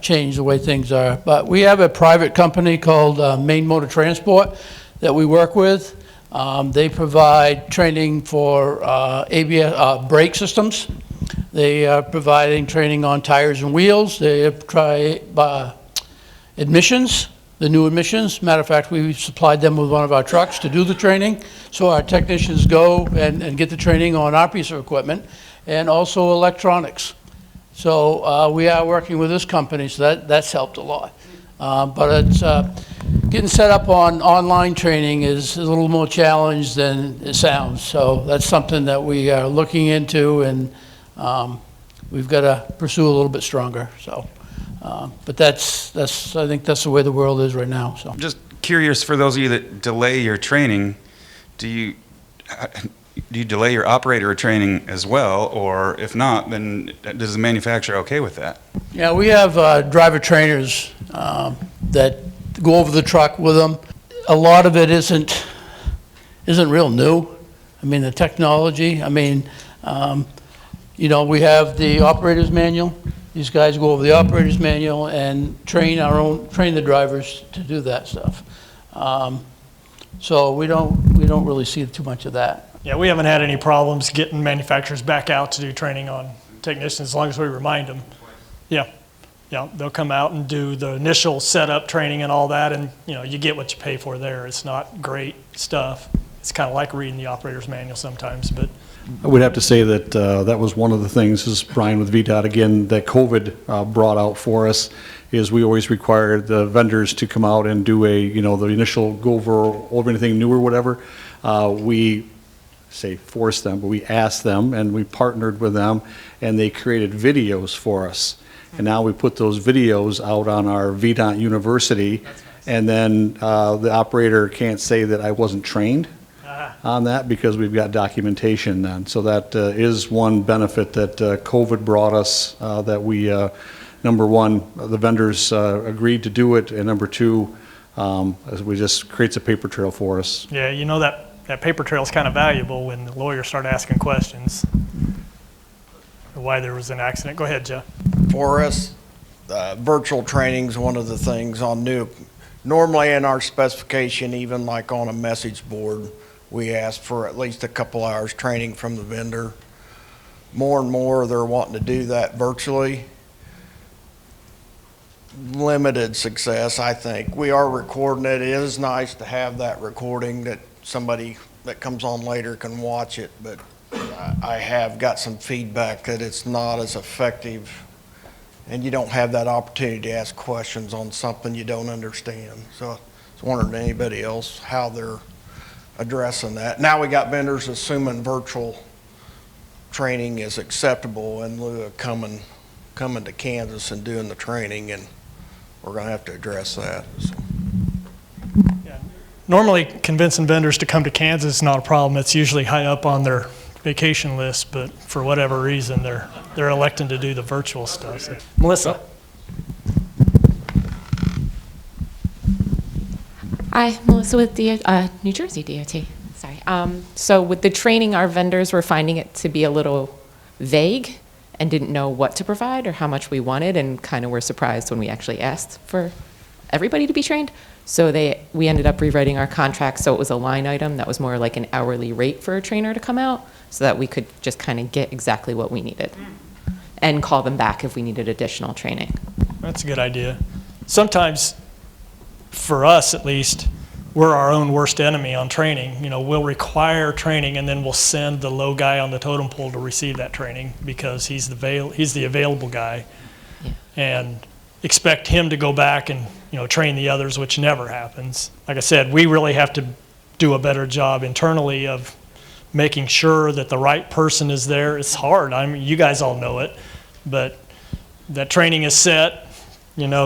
changed the way things are. But we have a private company called Maine Motor Transport that we work with. They provide training for ABS brake systems. They are providing training on tires and wheels. They try emissions, the new emissions. Matter of fact, we supplied them with one of our trucks to do the training. So our technicians go and get the training on our piece of equipment, and also electronics. So we are working with this company, so that's helped a lot. But it's getting set up on online training is a little more challenged than it sounds. So that's something that we are looking into, and we've got to pursue a little bit stronger. So, but that's I think that's the way the world is right now. So Just curious, for those of you that delay your training, do you delay your operator training as well, or if not, then does the manufacturer okay with that? yeah, we have driver trainers that go over the truck with them. A lot of it isn't real new. I mean, the technology. I mean, we have the operator's manual. These guys go over the operator's manual and train the drivers to do that stuff. So we don't really see too much of that. Yeah, we haven't had any problems getting manufacturers back out to do training on technicians as long as we remind them. Yeah, they'll come out and do the initial setup training and all that, and you get what you pay for there. It's not great stuff. It's kind of like reading the operator's manual sometimes, but I would have to say that that was one of the things, this is Brian with VDOT again, that COVID brought out for us, is we always required the vendors to come out and do a, the initial go over anything new or whatever. We say force them, but we asked them and we partnered with them and they created videos for us. And now we put those videos out on our VDOT University, and then the operator can't say that I wasn't trained on that because we've got documentation then. So that is one benefit that COVID brought us, that we, number one, the vendors agreed to do it, and number two, we just creates a paper trail for us. Yeah, that paper trail is kind of valuable when the lawyers start asking questions. Why there was an accident. Go ahead, Jeff. For us, virtual training is one of the things on new. Normally in our specification, even like on a message board, we ask for at least a couple hours training from the vendor. More and more, they're wanting to do that virtually. Limited success, I think. We are recording it. It is nice to have that recording that somebody that comes on later can watch it, but I have got some feedback that it's not as effective, and you don't have that opportunity to ask questions on something you don't understand. So I was wondering anybody else how they're addressing that. Now we got vendors assuming virtual training is acceptable in lieu of coming to Kansas and doing the training, and we're going to have to address that. So. Normally, convincing vendors to come to Kansas is not a problem. It's usually high up on their vacation list, but for whatever reason, they're electing to do the virtual stuff. So. Melissa. Hi, Melissa with New Jersey DOT. Sorry. So with the training, our vendors were finding it to be a little vague and didn't know what to provide or how much we wanted, and kind of were surprised when we actually asked for everybody to be trained. So we ended up rewriting our contract so it was a line item that was more like an hourly rate for a trainer to come out, so that we could just kind of get exactly what we needed and call them back if we needed additional training. That's a good idea. Sometimes, for us at least, we're our own worst enemy on training. We'll require training and then we'll send the low guy on the totem pole to receive that training because he's the available guy, and expect him to go back and train the others, which never happens. Like I said, we really have to do a better job internally of making sure that the right person is there. It's hard. I mean, you guys all know it, but that training is set,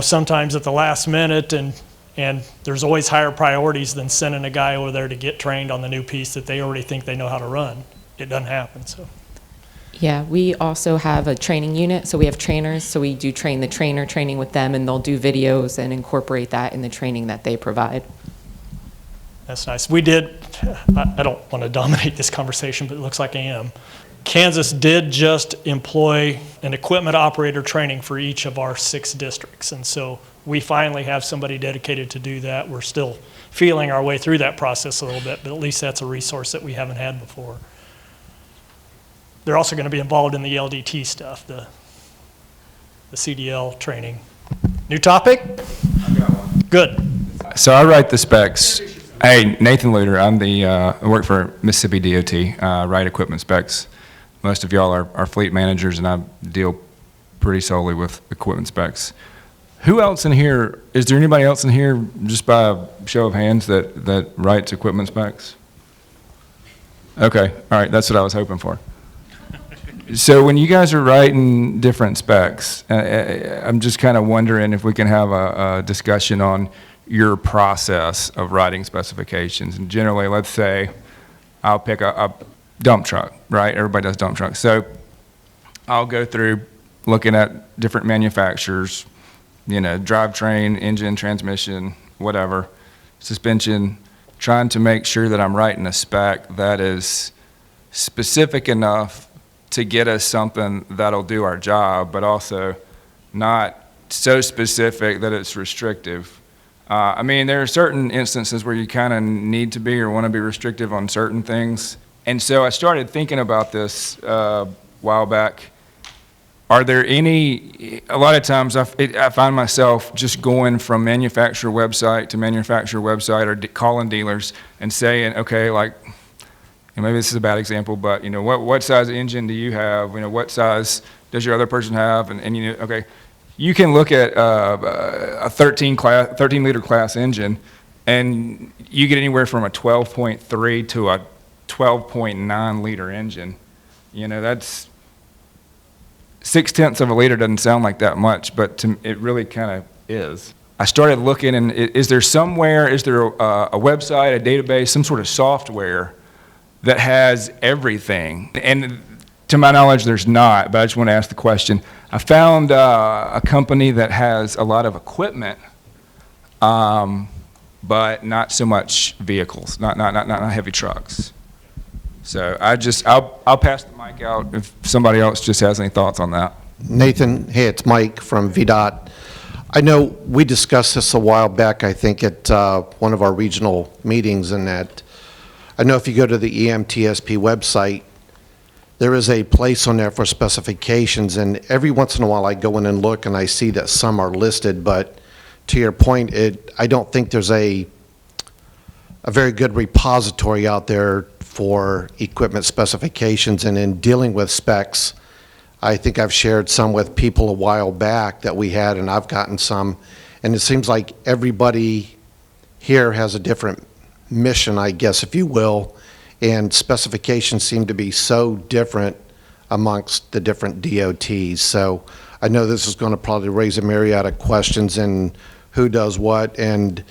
sometimes at the last minute, and there's always higher priorities than sending a guy over there to get trained on the new piece that they already think they know how to run. It doesn't happen, so. Yeah, we also have a training unit, so we have trainers, so we do train the trainer training with them, and they'll do videos and incorporate that in the training that they provide. That's nice. We did, I don't want to dominate this conversation, but it looks like I am. Kansas did just employ an equipment operator training for each of our 6 districts, and so we finally have somebody dedicated to do that. We're still feeling our way through that process a little bit, but at least that's a resource that we haven't had before. They're also going to be involved in the LDT stuff, the CDL training. New topic? I've got one. Good. So I write the specs. Hey, Nathan Luter. I work for Mississippi DOT, write equipment specs. Most of y'all are fleet managers, and I deal pretty solely with equipment specs. Who else in here, is there anybody else in here, just by a show of hands, that writes equipment specs? Okay, all right, that's what I was hoping for. So when you guys are writing different specs, I'm just kind of wondering if we can have a discussion on your process of writing specifications. And generally, let's say I'll pick a dump truck, right? Everybody does dump trucks. So I'll go through looking at different manufacturers, drivetrain, engine, transmission, whatever, suspension, trying to make sure that I'm writing a spec that is specific enough to get us something that'll do our job, but also not so specific that it's restrictive. I mean, there are certain instances where you kind of need to be or want to be restrictive on certain things. And so I started thinking about this a while back. Are there a lot of times I find myself just going from manufacturer website to manufacturer website or calling dealers and saying, okay, like, and maybe this is a bad example, but, you know, what size engine do you have? You know, what size does your other person have? And you know, okay, you can look at a 13-liter class engine, and you get anywhere from a 12.3 to a 12.9 liter engine. You know, that's 0.6 of a liter. Doesn't sound like that much, but it really kind of is. I started looking, and is there a website, a database, some sort of software that has everything? And to my knowledge, there's not, but I just want to ask the question. I found a company that has a lot of equipment, but not so much vehicles, not heavy trucks. So I'll pass the mic out if somebody else just has any thoughts on that. Nathan, hey, it's Mike from VDOT. I know we discussed this a while back, I think, at one of our regional meetings, and that I know if you go to the EMTSP website, there is a place on there for specifications, and every once in a while I go in and look and I see that some are listed, but to your point, I don't think there's a very good repository out there for equipment specifications. And in dealing with specs, I think I've shared some with people a while back that we had, and I've gotten some, and it seems like everybody here has a different mission, I guess, if you will, and specifications seem to be so different amongst the different DOTs. So I know this is going to probably raise a myriad of questions and who does what. And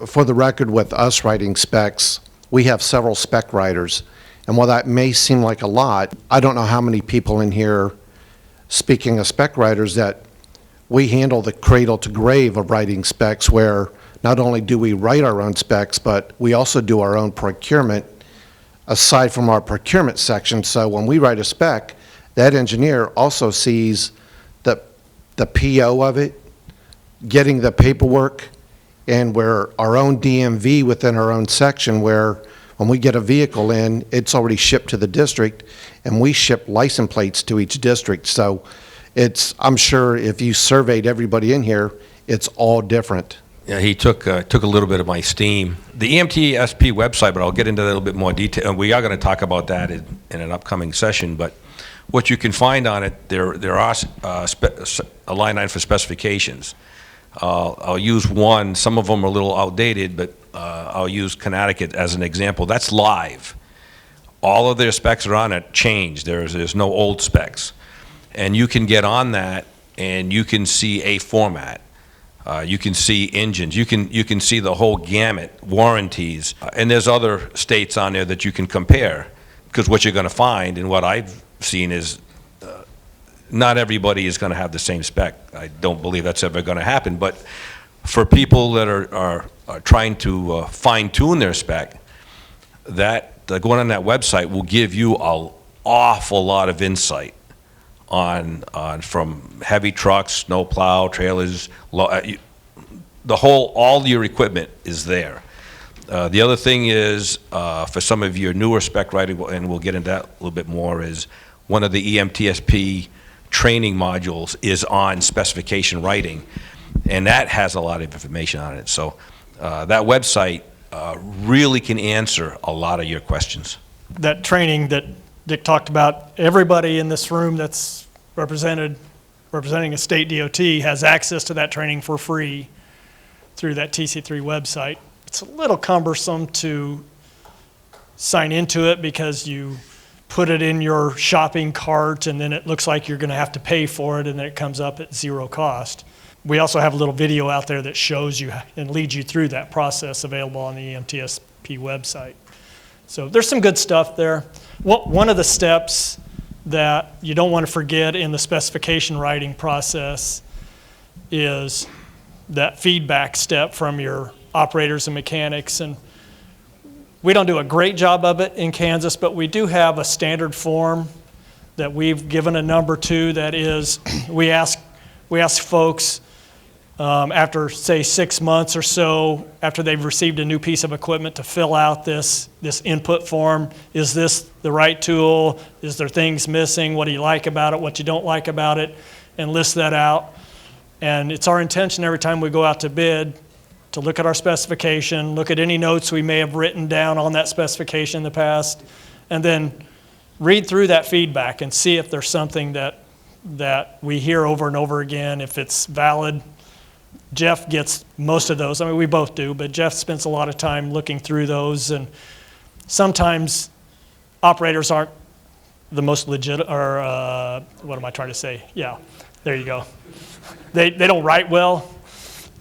for the record, with us writing specs, we have several spec writers. And while that may seem like a lot, I don't know how many people in here, speaking of spec writers, that we handle the cradle to grave of writing specs, where not only do we write our own specs, but we also do our own procurement aside from our procurement section. So when we write a spec, that engineer also sees the PO of it, getting the paperwork, and we're our own DMV within our own section, where when we get a vehicle in, it's already shipped to the district, and we ship license plates to each district. So I'm sure if you surveyed everybody in here, it's all different. Yeah, he took a little bit of my steam. The EMTSP website, but I'll get into that a little bit more detail. We are going to talk about that in an upcoming session. But what you can find on it, there are a line item for specifications. I'll use one. Some of them are a little outdated, but I'll use Connecticut as an example. That's live. All of their specs are on it, changed. There's no old specs. And you can get on that, and you can see a format. You can see engines. You can see the whole gamut, warranties. And there's other states on there that you can compare, because what you're going to find, and what I've seen, is not everybody is going to have the same spec. I don't believe that's ever going to happen. But for people that are trying to fine-tune their spec, going on that website will give you an awful lot of insight on from heavy trucks, snow plow, trailers, all your equipment is there. The other thing is, for some of your newer spec writing, and we'll get into that a little bit more, is one of the EMTSP training modules is on specification writing, and that has a lot of information on it. So that website really can answer a lot of your questions. That training that Dick talked about, everybody in this room that's representing a state DOT has access to that training for free through that TC3 website. It's a little cumbersome to sign into it because you put it in your shopping cart and then it looks like you're going to have to pay for it, and then it comes up at zero cost. We also have a little video out there that shows you and leads you through that process, available on the EMTSP website. So there's some good stuff there. One of the steps that you don't want to forget in the specification writing process is that feedback step from your operators and mechanics. And we don't do a great job of it in Kansas, but we do have a standard form that we've given a number to, that is, we ask folks after, say, 6 months or so, after they've received a new piece of equipment, to fill out this input form. Is this the right tool? Is there things missing? What do you like about it? What you don't like about it? And list that out. And it's our intention every time we go out to bid to look at our specification, look at any notes we may have written down on that specification in the past, and then read through that feedback and see if there's something that we hear over and over again, if it's valid. Jeff gets most of those. I mean, we both do, but Jeff spends a lot of time looking through those, and sometimes operators aren't the most legit, or what am I trying to say? Yeah, there you go. They don't write well.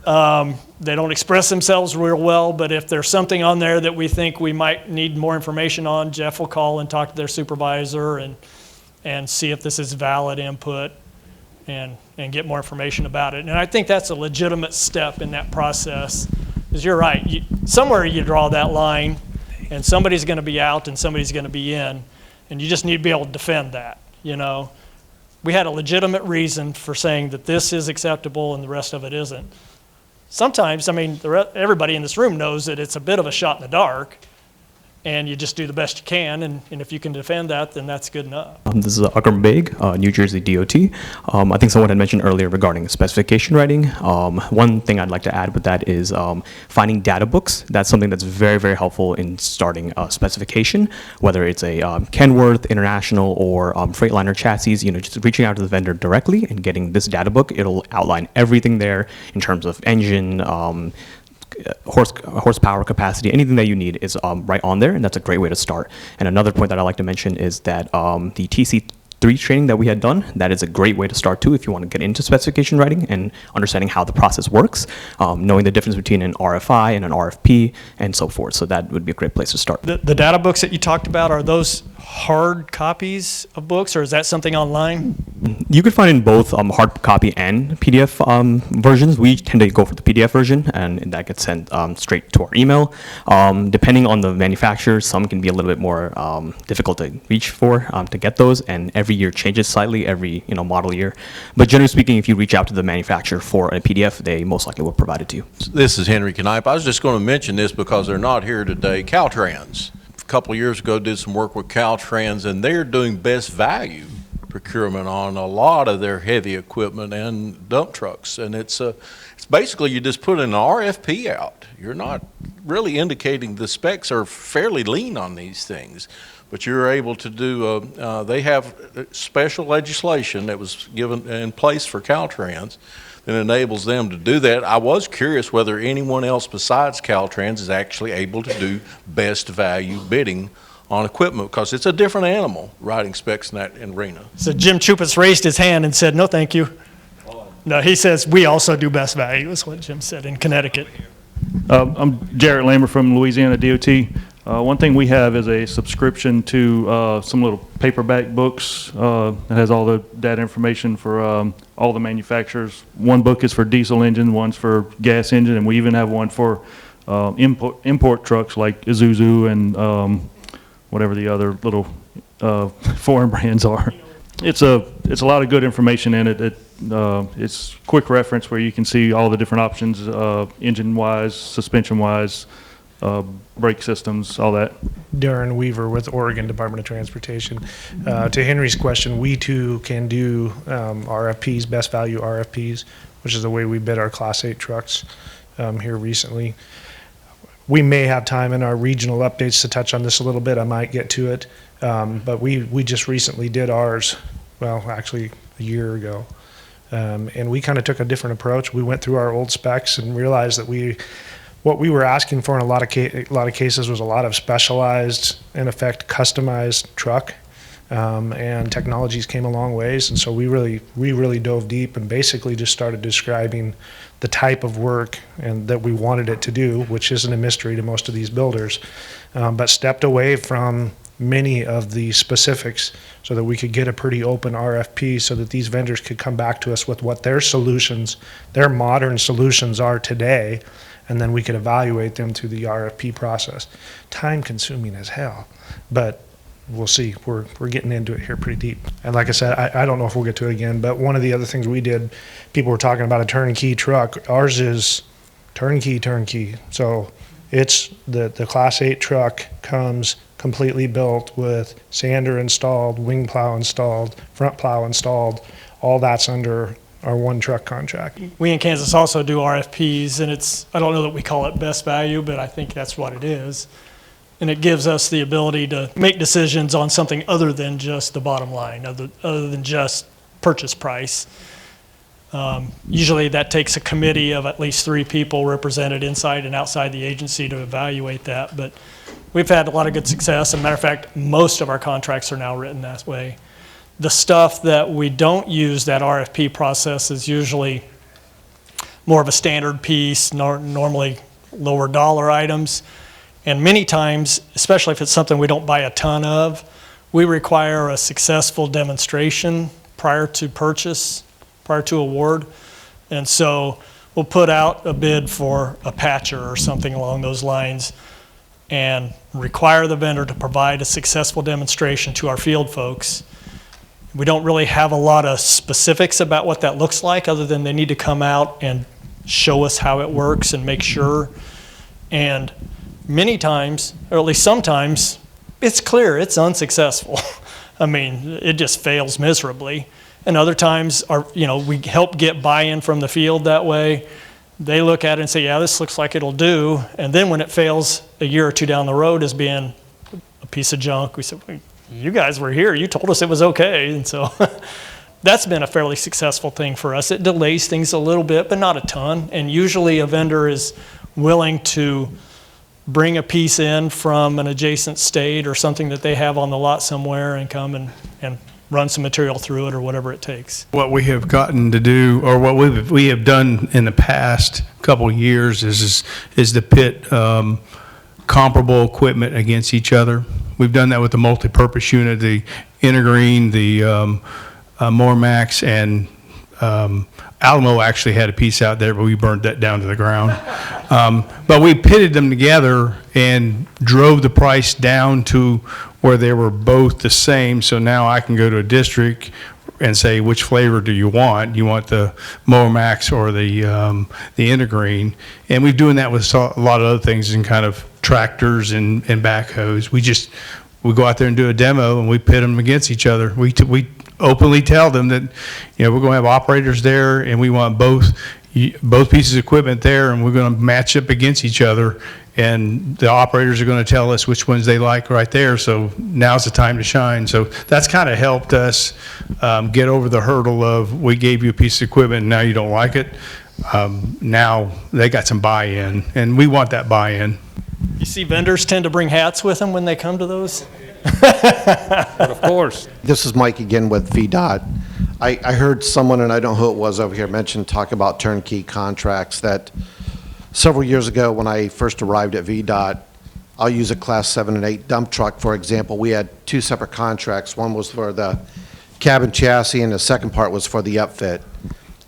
They don't express themselves real well, but if there's something on there that we think we might need more information on, Jeff will call and talk to their supervisor and see if this is valid input and get more information about it. And I think that's a legitimate step in that process, because you're right. Somewhere you draw that line, and somebody's going to be out and somebody's going to be in, and you just need to be able to defend that, you know. We had a legitimate reason for saying that this is acceptable and the rest of it isn't. Sometimes, I mean, everybody in this room knows that it's a bit of a shot in the dark, and you just do the best you can, and if you can defend that, then that's good enough. This is Akram Beg, New Jersey DOT. I think someone had mentioned earlier regarding specification writing. One thing I'd like to add with that is finding data books. That's something that's very, very helpful in starting a specification, whether it's a Kenworth, International, or Freightliner chassis. You know, just reaching out to the vendor directly and getting this data book. It'll outline everything there in terms of engine, horsepower, capacity, anything that you need is right on there, and that's a great way to start. And another point that I like to mention is that the TC3 training that we had done, that is a great way to start too if you want to get into specification writing and understanding how the process works, knowing the difference between an RFI and an RFP and so forth. So that would be a great place to start. The data books that you talked about, are those hard copies of books, or is that something online? You could find in both hard copy and PDF versions. We tend to go for the PDF version, and that gets sent straight to our email. Depending on the manufacturer, some can be a little bit more difficult to reach for to get those, and every year changes slightly, every model year. But generally speaking, if you reach out to the manufacturer for a PDF, they most likely will provide it to you. This is Henry Knipe. I was just going to mention this because they're not here today. Caltrans, a couple of years ago, did some work with Caltrans, and they're doing best value procurement on a lot of their heavy equipment and dump trucks. And it's basically you just put an RFP out. You're not really indicating the specs are fairly lean on these things, but you're able to do, they have special legislation that was given in place for Caltrans that enables them to do that. I was curious whether anyone else besides Caltrans is actually able to do best value bidding on equipment, because it's a different animal, writing specs in that arena. So Jim Chupas raised his hand and said, no, thank you. No, he says, we also do best value, is what Jim said in Connecticut. I'm Jarrett Lambert from Louisiana DOT. One thing we have is a subscription to some little paperback books that has all the data information for all the manufacturers. One book is for diesel engine, one's for gas engine, and we even have one for import trucks like Isuzu and whatever the other little foreign brands are. It's a lot of good information in it. It's quick reference where you can see all the different options, engine-wise, suspension-wise, brake systems, all that. Darren Weaver with Oregon Department of Transportation. To Henry's question, we too can do RFPs, best value RFPs, which is the way we bid our Class 8 trucks here recently. We may have time in our regional updates to touch on this a little bit. I might get to it. But we just recently did ours, well, actually a year ago. And we kind of took a different approach. We went through our old specs and realized that what we were asking for in a lot of cases was a lot of specialized, in effect, customized truck. And technologies came a long ways, and so we really dove deep and basically just started describing the type of work and that we wanted it to do, which isn't a mystery to most of these builders, but stepped away from many of the specifics so that we could get a pretty open RFP so that these vendors could come back to us with what their solutions, their modern solutions are today, and then we could evaluate them through the RFP process. Time consuming as hell, but we'll see. We're getting into it here pretty deep. And like I said, I don't know if we'll get to it again, but one of the other things we did, people were talking about a turnkey truck. Ours is turnkey. So it's the Class 8 truck comes completely built with sander installed, wing plow installed, front plow installed. All that's under our one truck contract. We in Kansas also do RFPs, and I don't know that we call it best value, but I think that's what it is. And it gives us the ability to make decisions on something other than just the bottom line, other than just purchase price. Usually that takes a committee of at least 3 people represented inside and outside the agency to evaluate that. But we've had a lot of good success. As a matter of fact, most of our contracts are now written that way. The stuff that we don't use that RFP process is usually more of a standard piece, normally lower dollar items. And many times, especially if it's something we don't buy a ton of, we require a successful demonstration prior to purchase, prior to award. And so we'll put out a bid for a patcher or something along those lines and require the vendor to provide a successful demonstration to our field folks. We don't really have a lot of specifics about what that looks like other than they need to come out and show us how it works and make sure. And many times, or at least sometimes, it's clear it's unsuccessful. I mean, it just fails miserably. And other times, we help get buy-in from the field that way. They look at it and say, yeah, this looks like it'll do. And then when it fails a year or 2 down the road as being a piece of junk, we said, well, you guys were here. You told us it was okay. And so that's been a fairly successful thing for us. It delays things a little bit, but not a ton. And usually a vendor is willing to bring a piece in from an adjacent state or something that they have on the lot somewhere and come and run some material through it or whatever it takes. What we have gotten to do, or what we have done in the past couple of years is to pit comparable equipment against each other. We've done that with the multi-purpose unit, the Intergreen, the Mormax, and Alamo actually had a piece out there, but we burned that down to the ground. But we pitted them together and drove the price down to where they were both the same. So now I can go to a district and say, which flavor do you want? Do you want the Mormax or the Intergreen? And we're doing that with a lot of other things in kind of tractors and backhoes. We go out there and do a demo and we pit them against each other. We openly tell them that, we're going to have operators there and we want both pieces of equipment there, and we're going to match up against each other, and the operators are going to tell us which ones they like right there. So now's the time to shine. So that's kind of helped us get over the hurdle of, we gave you a piece of equipment and now you don't like it. Now they got some buy-in, and we want that buy-in. You see vendors tend to bring hats with them when they come to those? But of course. This is Mike again with VDOT. I heard someone, and I don't know who it was over here, talk about turnkey contracts. That several years ago when I first arrived at VDOT, I'll use a class 7 and 8 dump truck, for example. We had 2 separate contracts. One was for the cabin chassis, and the second part was for the upfit.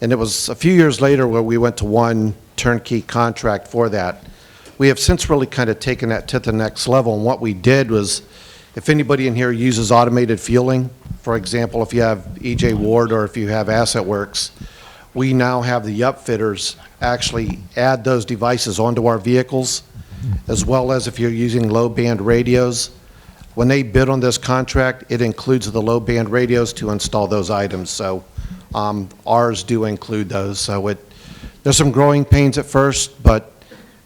And it was a few years later where we went to one turnkey contract for that. We have since really kind of taken that to the next level, and what we did was, if anybody in here uses automated fueling, for example, if you have EJ Ward or if you have Asset Works, we now have the upfitters actually add those devices onto our vehicles, as well as if you're using low-band radios. When they bid on this contract, it includes the low-band radios to install those items. So ours do include those. So there's some growing pains at first, but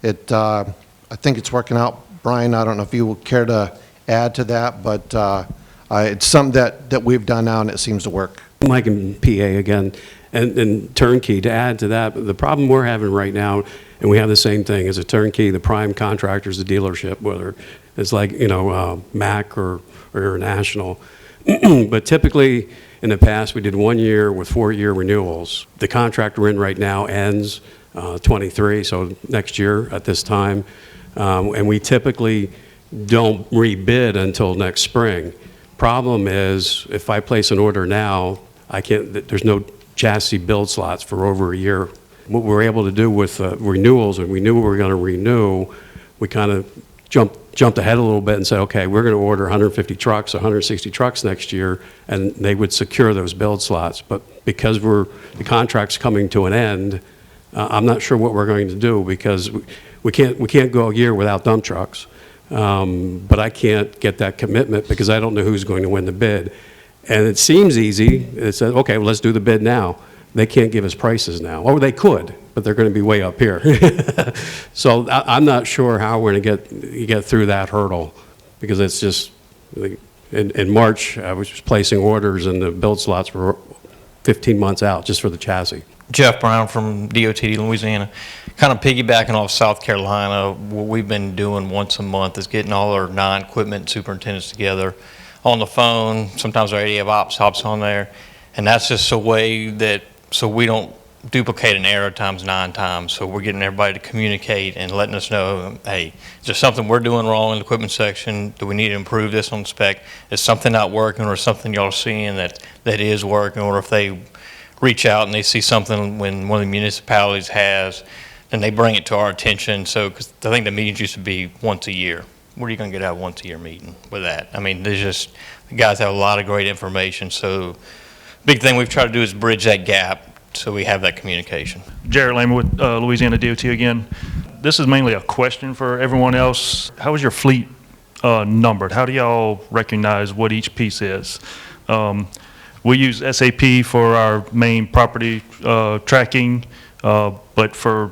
I think it's working out. Brian, I don't know if you would care to add to that, but it's something that we've done now and it seems to work. Mike and PA again, and turnkey, to add to that, the problem we're having right now, and we have the same thing, as a turnkey, the prime contractor is the dealership, whether it's like, Mac or International. But typically, in the past, we did 1 year with 4-year renewals. The contract we're in right now ends 23, so next year at this time, and we typically don't rebid until next spring. Problem is, if I place an order now, there's no chassis build slots for over a year. What we're able to do with renewals, and we knew we were going to renew, we kind of jumped ahead a little bit and said, okay, we're going to order 150 trucks, 160 trucks next year, and they would secure those build slots. But because the contract's coming to an end, I'm not sure what we're going to do, because we can't go a year without dump trucks. But I can't get that commitment because I don't know who's going to win the bid. And it seems easy. It says, okay, well, let's do the bid now. they can't give us prices now. Or they could, but they're going to be way up here. So I'm not sure how we're going to get through that hurdle, because it's just, in March, I was just placing orders and the build slots were 15 months out just for the chassis. Jeff Brown from DOT Louisiana. Kind of piggybacking off South Carolina, what we've been doing once a month is getting all our 9 equipment superintendents together on the phone. Sometimes we already have ops on there. And that's just a way that, so we don't duplicate an error times 9 times. So we're getting everybody to communicate and letting us know, hey, is there something we're doing wrong in the equipment section? Do we need to improve this on spec? Is something not working, or something y'all are seeing that is working? Or if they reach out and they see something when one of the municipalities has, then they bring it to our attention. So, because I think the meetings used to be once a year. What are you going to get out of a once a year meeting with that? I mean, there's just, the guys have a lot of great information. So big thing we've tried to do is bridge that gap so we have that communication. Jared Lehman with Louisiana DOT again. This is mainly a question for everyone else. How is your fleet numbered? How do y'all recognize what each piece is? We use SAP for our main property tracking, but for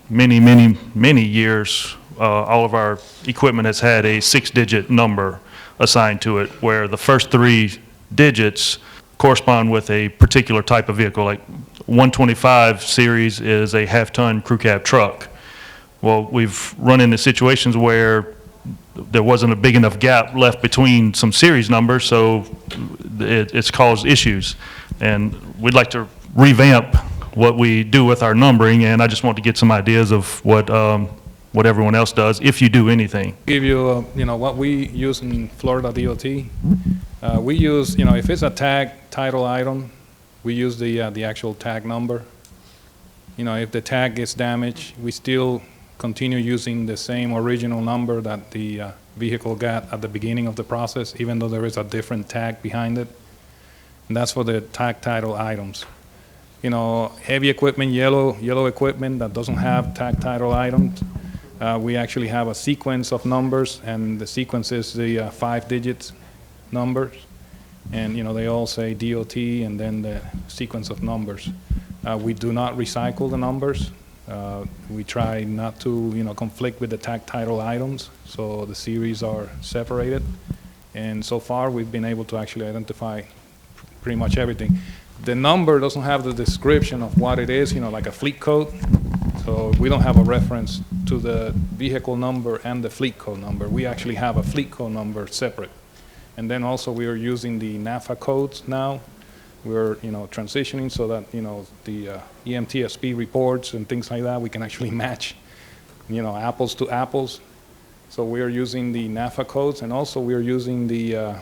many years, all of our equipment has had a 6-digit number assigned to it, where the first 3 digits correspond with a particular type of vehicle. Like 125 series is a half-ton crew cab truck. Well, we've run into situations where there wasn't a big enough gap left between some series numbers, so it's caused issues. And we'd like to revamp what we do with our numbering, and I just want to get some ideas of what everyone else does, if you do anything. Give you, what we use in Florida DOT. We use, if it's a tag title item, we use the actual tag number. If the tag gets damaged, we still continue using the same original number that the vehicle got at the beginning of the process, even though there is a different tag behind it. And that's for the tag title items. Heavy equipment, yellow equipment that doesn't have tag title items, we actually have a sequence of numbers, and the sequence is the 5 digits numbers. And, they all say DOT and then the sequence of numbers. We do not recycle the numbers. We try not to, conflict with the tag title items, so the series are separated. And so far, we've been able to actually identify pretty much everything. The number doesn't have the description of what it is, like a fleet code. So we don't have a reference to the vehicle number and the fleet code number. We actually have a fleet code number separate. And then also we are using the NAFA codes now. We're, transitioning so that, the EMTSP reports and things like that, we can actually match, apples to apples. So we are using the NAFA codes, and also we are using the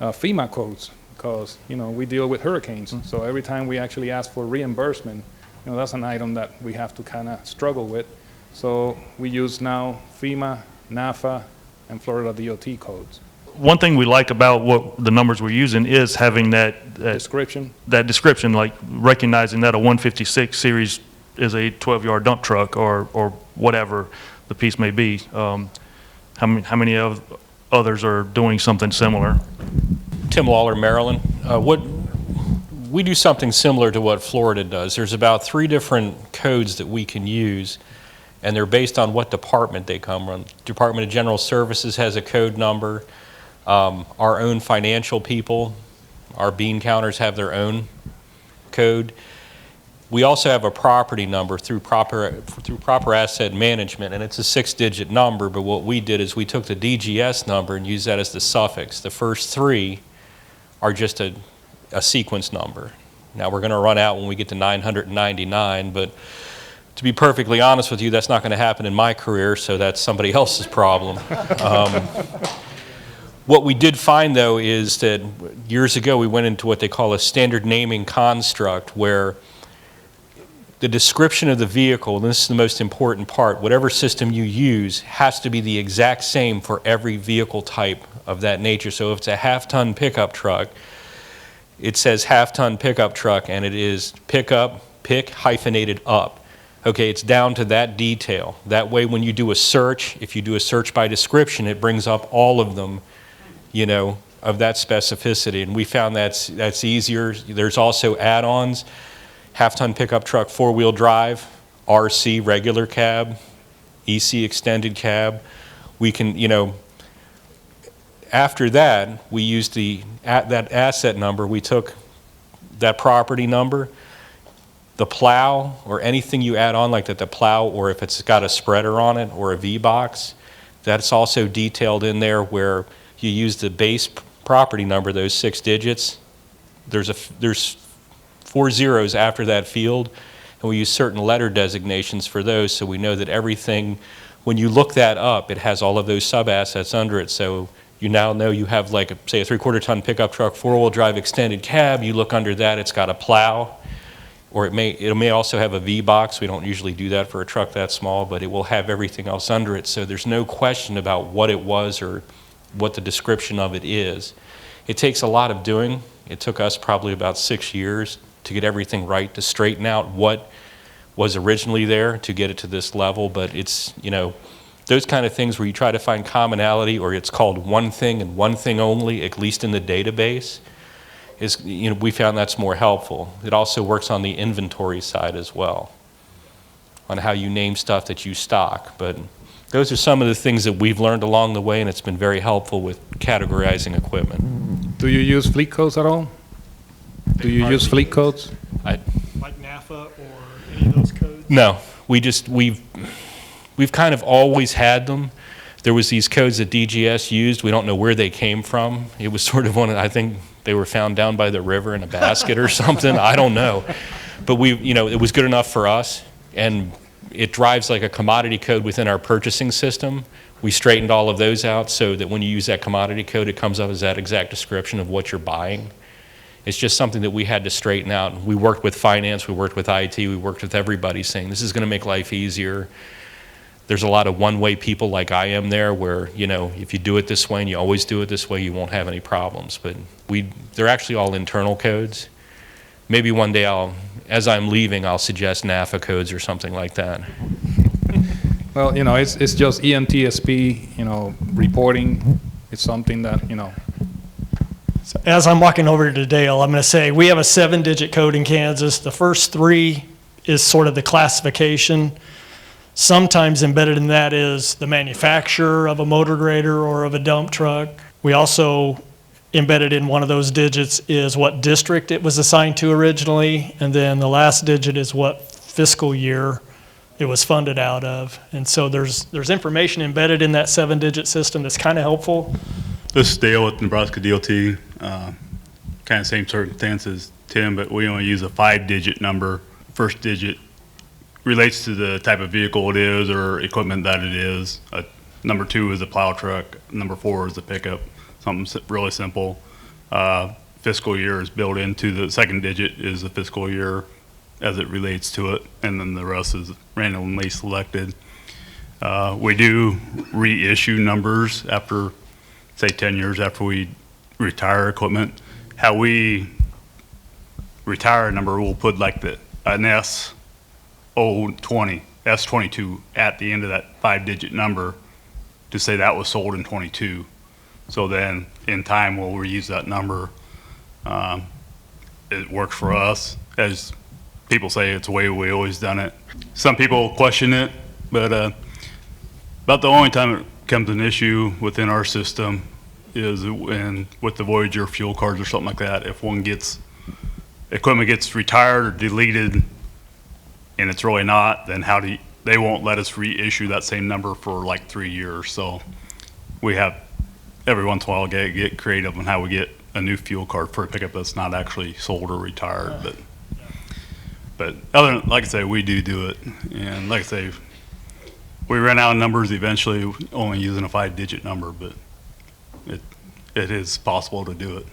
FEMA codes, because, we deal with hurricanes. So every time we actually ask for reimbursement, that's an item that we have to kind of struggle with. So we use now FEMA, NAFA, and Florida DOT codes. One thing we like about what the numbers we're using is having that description. That description, like recognizing that a 156 series is a 12-yard dump truck, or whatever the piece may be. How many of others are doing something similar? Tim Lawler, Maryland. We do something similar to what Florida does. There's about 3 different codes that we can use, and they're based on what department they come from. Department of General Services has a code number. Our own financial people, our bean counters, have their own code. We also have a property number through proper asset management, and it's a 6-digit number, but what we did is we took the DGS number and used that as the suffix. The first 3 are just a sequence number. Now we're going to run out when we get to 999, but to be perfectly honest with you, that's not going to happen in my career, so that's somebody else's problem. What we did find, though, is that years ago we went into what they call a standard naming construct, where the description of the vehicle, and this is the most important part, whatever system you use has to be the exact same for every vehicle type of that nature. So if it's a half-ton pickup truck, it says half-ton pickup truck, and it is pickup, pick hyphenated up. Okay, it's down to that detail. That way when you do a search, if you do a search by description, it brings up all of them, of that specificity. And we found that's easier. There's also add-ons. half-ton pickup truck, four-wheel drive, RC regular cab, EC extended cab. We can, you know, after that, we used that asset number. We took that property number, the plow, or anything you add on like that, the plow, or if it's got a spreader on it or a V-box, that's also detailed in there where you use the base property number, those 6 digits. There's 4 zeros after that field, and we use certain letter designations for those, so we know that everything, when you look that up, it has all of those sub-assets under it. So you now know you have, like, say, a 3/4 ton pickup truck, four-wheel drive extended cab. You look under that, it's got a plow, or it may also have a V-box. We don't usually do that for a truck that small, but it will have everything else under it. So there's no question about what it was or what the description of it is. It takes a lot of doing. It took us probably about 6 years to get everything right, to straighten out what was originally there to get it to this level. But it's, you know, those kind of things where you try to find commonality, or it's called one thing and one thing only, at least in the database, is, you know, we found that's more helpful. It also works on the inventory side as well, on how you name stuff that you stock. But those are some of the things that we've learned along the way, and it's been very helpful with categorizing equipment. Do you use fleet codes at all? Do you use fleet codes? Like NAFA or any of those codes? No, we've kind of always had them. There was these codes that DGS used. We don't know where they came from. It was sort of I think they were found down by the river in a basket or something. I don't know. But you know, it was good enough for us, and it drives like a commodity code within our purchasing system. We straightened all of those out so that when you use that commodity code, it comes up as that exact description of what you're buying. It's just something that we had to straighten out. We worked with finance, we worked with IT, we worked with everybody saying this is going to make life easier. There's a lot of one-way people like I am there where, you know, if you do it this way and you always do it this way, you won't have any problems. But they're actually all internal codes. Maybe one day as I'm leaving, I'll suggest NAFA codes or something like that. Well, you know, it's just EMTSP, you know, reporting. It's something that, you know. So as I'm walking over to Dale, I'm going to say we have a 7-digit code in Kansas. The first 3 is sort of the classification. Sometimes embedded in that is the manufacturer of a motor grader or of a dump truck. We also embedded in one of those digits is what district it was assigned to originally, and then the last digit is what fiscal year it was funded out of. And so there's information embedded in that 7-digit system that's kind of helpful. This is Dale with Nebraska Dlt. Kind of same circumstances, Tim, but we only use a 5-digit number. First digit relates to the type of vehicle it is or equipment that it is. Number 2 is a plow truck. Number 4 is a pickup. Something really simple. Fiscal year is built into the second digit is the fiscal year as it relates to it, and then the rest is randomly selected. We do reissue numbers after, say, 10 years after we retire equipment. How we retire a number, we'll put like an S020, S22 at the end of that 5-digit number to say that was sold in 22. So then in time we'll reuse that number. It works for us. As people say, it's the way we always done it. Some people question it, but about the only time it becomes an issue within our system is when with the Voyager fuel cards or something like that. If equipment gets retired or deleted and it's really not, then they won't let us reissue that same number for like 3 years. So we have every once in a while get creative on how we get a new fuel card for a pickup that's not actually sold or retired. But other than, like I say, we do it. And like I say, we ran out of numbers eventually, only using a 5-digit number, but it is possible to do it.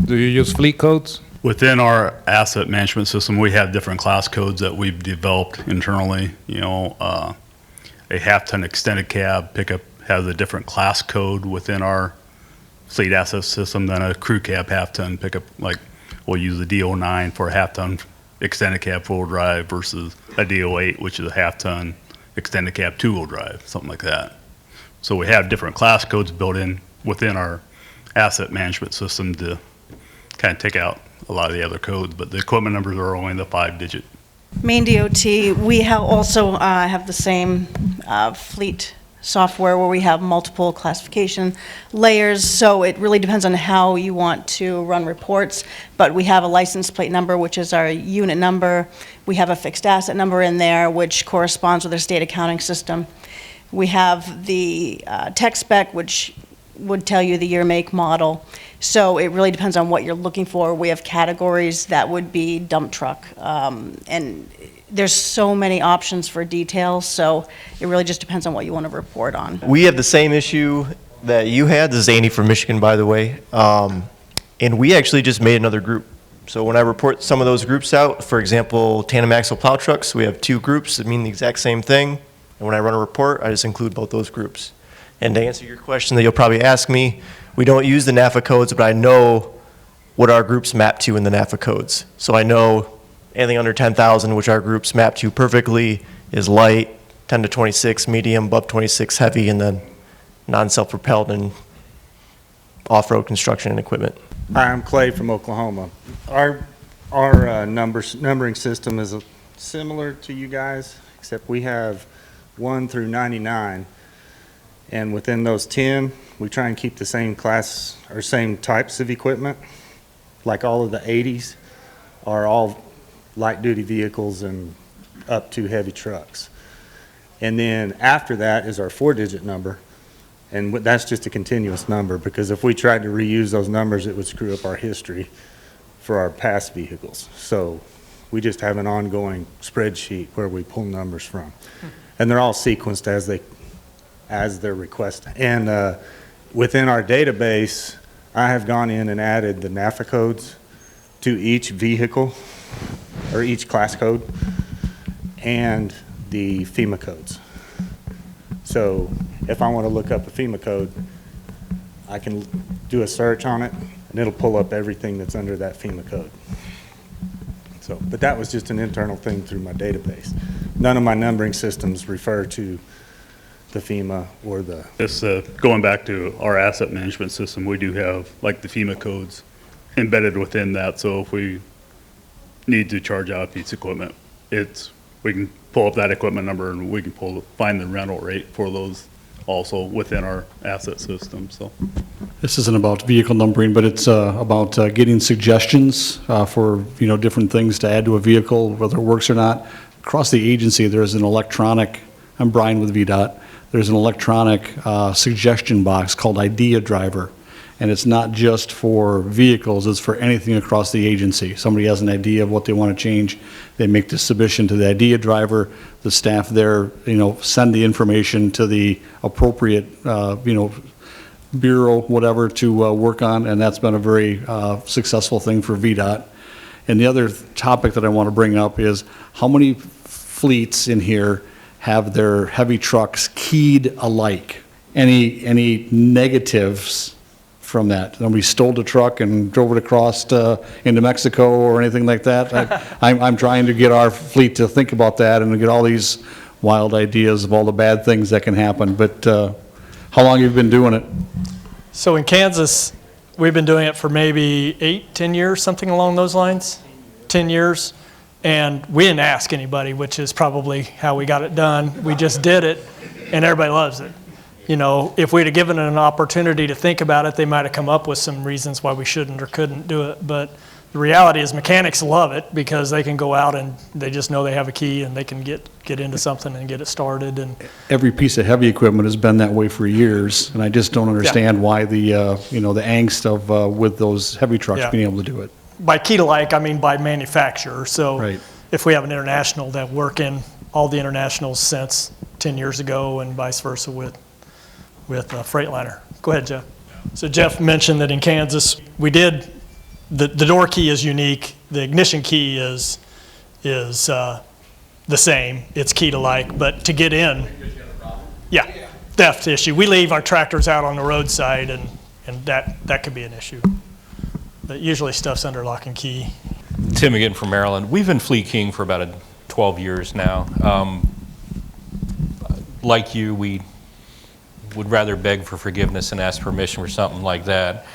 Do you use fleet codes? Within our asset management system, we have different class codes that we've developed internally. You know, a half-ton extended cab pickup has a different class code within our fleet asset system than a crew cab half-ton pickup. Like we'll use a D09 for a half-ton extended cab four-wheel drive versus a D08, which is a half-ton extended cab two-wheel drive, something like that. So we have different class codes built in within our asset management system to kind of take out a lot of the other codes, but the equipment numbers are only the 5-digit. Main DOT, we also have the same fleet software where we have multiple classification layers, so it really depends on how you want to run reports, but we have a license plate number, which is our unit number. We have a fixed asset number in there, which corresponds with our state accounting system. We have the tech spec, which would tell you the year, make, model. So it really depends on what you're looking for. We have categories that would be dump truck, and there's so many options for details, so it really just depends on what you want to report on. We have the same issue that you had. This is Andy from Michigan, by the way. And we actually just made another group. So when I report some of those groups out, for example, tandem axle plow trucks, we have 2 groups that mean the exact same thing. And when I run a report, I just include both those groups. And to answer your question that you'll probably ask me, we don't use the NAFA codes, but I know what our groups map to in the NAFA codes. So I know anything under 10,000, which our groups map to perfectly, is light, 10 to 26, medium, above 26, heavy, and then non-self-propelled and off-road construction and equipment. Hi, I'm Clay from Oklahoma. Our numbering system is similar to you guys, except we have 1 through 99. And within those 10, we try and keep the same class or same types of equipment. Like all of the 80s are all light-duty vehicles and up to heavy trucks. And then after that is our 4-digit number. And that's just a continuous number, because if we tried to reuse those numbers, it would screw up our history for our past vehicles. So we just have an ongoing spreadsheet where we pull numbers from. And they're all sequenced as they're requested. And within our database, I have gone in and added the NAFA codes to each vehicle, or each class code, and the FEMA codes. So if I want to look up a FEMA code, I can do a search on it, and it'll pull up everything that's under that FEMA code. So, but that was just an internal thing through my database. None of my numbering systems refer to the FEMA or the... This, going back to our asset management system, we do have like the FEMA codes embedded within that. So if we need to charge out a piece of equipment, we can pull up that equipment number and we can find the rental rate for those also within our asset system. So This isn't about vehicle numbering, but it's about getting suggestions for, different things to add to a vehicle, whether it works or not. Across the agency, there's an electronic, I'm Brian with VDOT, there's an electronic suggestion box called Idea Driver. And it's not just for vehicles, it's for anything across the agency. Somebody has an idea of what they want to change, they make the submission to the Idea Driver, the staff there, send the information to the appropriate, bureau, whatever, to work on, and that's been a very successful thing for VDOT. And the other topic that I want to bring up is how many fleets in here have their heavy trucks keyed alike? Any negatives from that? Nobody stole the truck and drove it across into Mexico or anything like that? I'm trying to get our fleet to think about that and to get all these wild ideas of all the bad things that can happen. But how long have you been doing it? So in Kansas, we've been doing it for maybe 8-10 years, something along those lines, 10 years. And we didn't ask anybody, which is probably how we got it done. We just did it, and everybody loves it. If we'd have given it an opportunity to think about it, they might have come up with some reasons why we shouldn't or couldn't do it. But the reality is mechanics love it because they can go out and they just know they have a key and they can get into something and get it started. And Every piece of heavy equipment has been that way for years, and I just don't understand why the angst of with those heavy trucks being able to do it. by key to like, I mean by manufacturer. So if we have an international that work in all the internationals since 10 years ago and vice versa with Freightliner. Go ahead, Jeff. So Jeff mentioned that in Kansas, we did, the door key is unique. The ignition key is the same. It's key to like, but to get in, theft issue. We leave our tractors out on the roadside and that could be an issue. But usually stuff's under lock and key. Tim again from Maryland. We've been fleet keying for about 12 years now. Like you, we would rather beg for forgiveness and ask permission for something like that.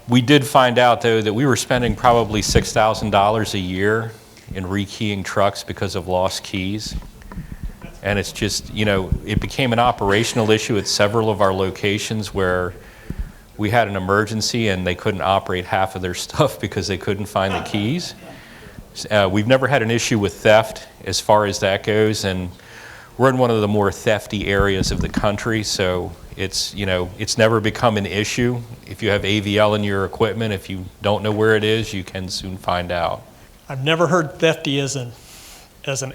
We did find out, though, that we were spending probably $6,000 a year in rekeying trucks because of lost keys. And it's just, you know, it became an operational issue at several of our locations where we had an emergency and they couldn't operate half of their stuff because they couldn't find the keys. We've never had an issue with theft as far as that goes, and we're in one of the more thefty areas of the country, so it's, you know, it's never become an issue. If you have AVL in your equipment, if you don't know where it is, you can soon find out. I've never heard thefty as an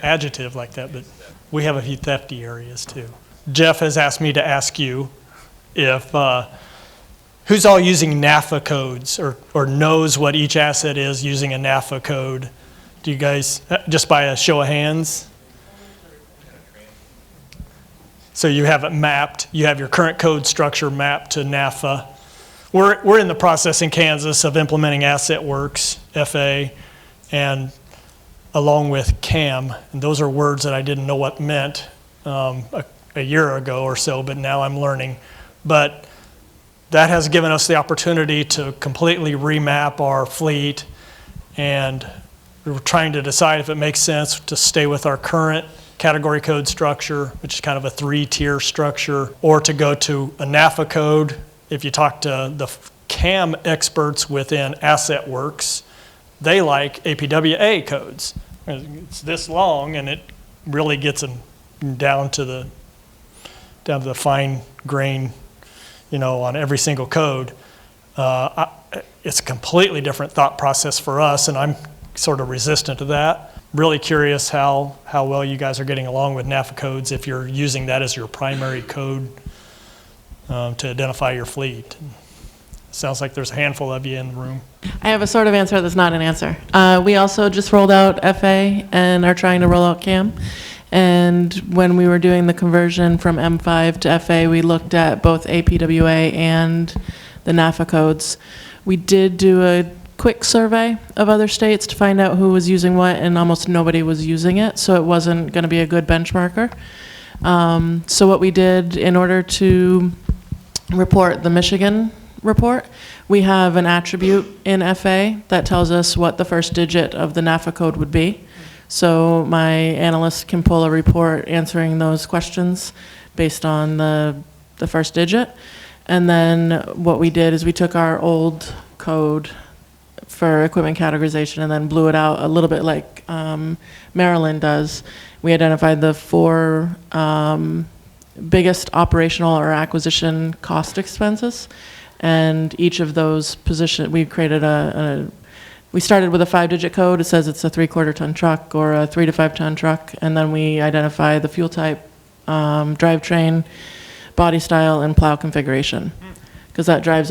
adjective like that, but we have a few thefty areas too. Jeff has asked me to ask you if who's all using NAFA codes or knows what each asset is using a NAFA code. Do you guys, just by a show of hands? So you have it mapped, you have your current code structure mapped to NAFA. We're in the process in Kansas of implementing AssetWorks, FA, and along with CAM. And those are words that I didn't know what meant a year ago or so, but now I'm learning. But that has given us the opportunity to completely remap our fleet, and we're trying to decide if it makes sense to stay with our current category code structure, which is kind of a 3-tier structure, or to go to a NAFA code. If you talk to the CAM experts within AssetWorks, they like APWA codes. It's this long, and it really gets them down to the fine grain, you know, on every single code. It's a completely different thought process for us, and I'm sort of resistant to that. Really curious how well you guys are getting along with NAFA codes if you're using that as your primary code to identify your fleet. Sounds like there's a handful of you in the room. I have a sort of answer that's not an answer. We also just rolled out FA and are trying to roll out CAM. And when we were doing the conversion from M5 to FA, we looked at both APWA and the NAFA codes. We did do a quick survey of other states to find out who was using what, and almost nobody was using it, so it wasn't going to be a good benchmarker. So what we did in order to report the Michigan report, we have an attribute in FA that tells us what the first digit of the NAFA code would be. So my analyst can pull a report answering those questions based on the first digit. And then what we did is we took our old code for equipment categorization and then blew it out a little bit like Maryland does. We identified the 4 biggest operational or acquisition cost expenses, and each of those we created we started with a 5-digit code. It says it's a 3/4 ton truck or a 3 to 5 ton truck, and then we identify the fuel type, drivetrain, body style, and plow configuration, because that drives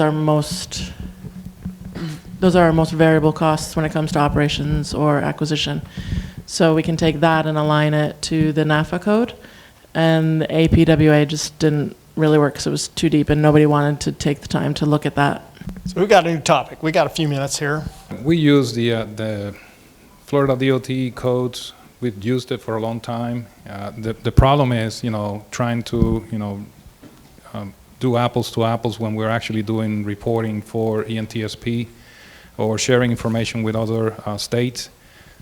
those are our most variable costs when it comes to operations or acquisition. So we can take that and align it to the NAFA code, and the APWA just didn't really work because it was too deep and nobody wanted to take the time to look at that. So we've got a new topic. We got a few minutes here. We use the Florida DOT codes. We've used it for a long time. The problem is, you know, trying to, you know, do apples to apples when we're actually doing reporting for EMTSP or sharing information with other states.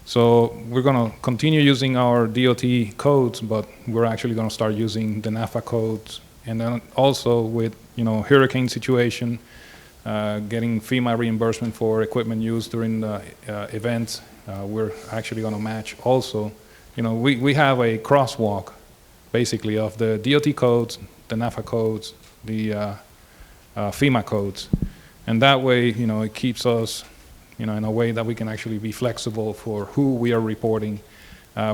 So we're going to continue using our DOT codes, but we're actually going to start using the NAFA codes. And then also with, you know, hurricane situation, getting FEMA reimbursement for equipment used during the events, we're actually going to match also. You know, we have a crosswalk basically of the DOT codes, the NAFA codes, the FEMA codes. And that way, you know, it keeps us, you know, in a way that we can actually be flexible for who we are reporting.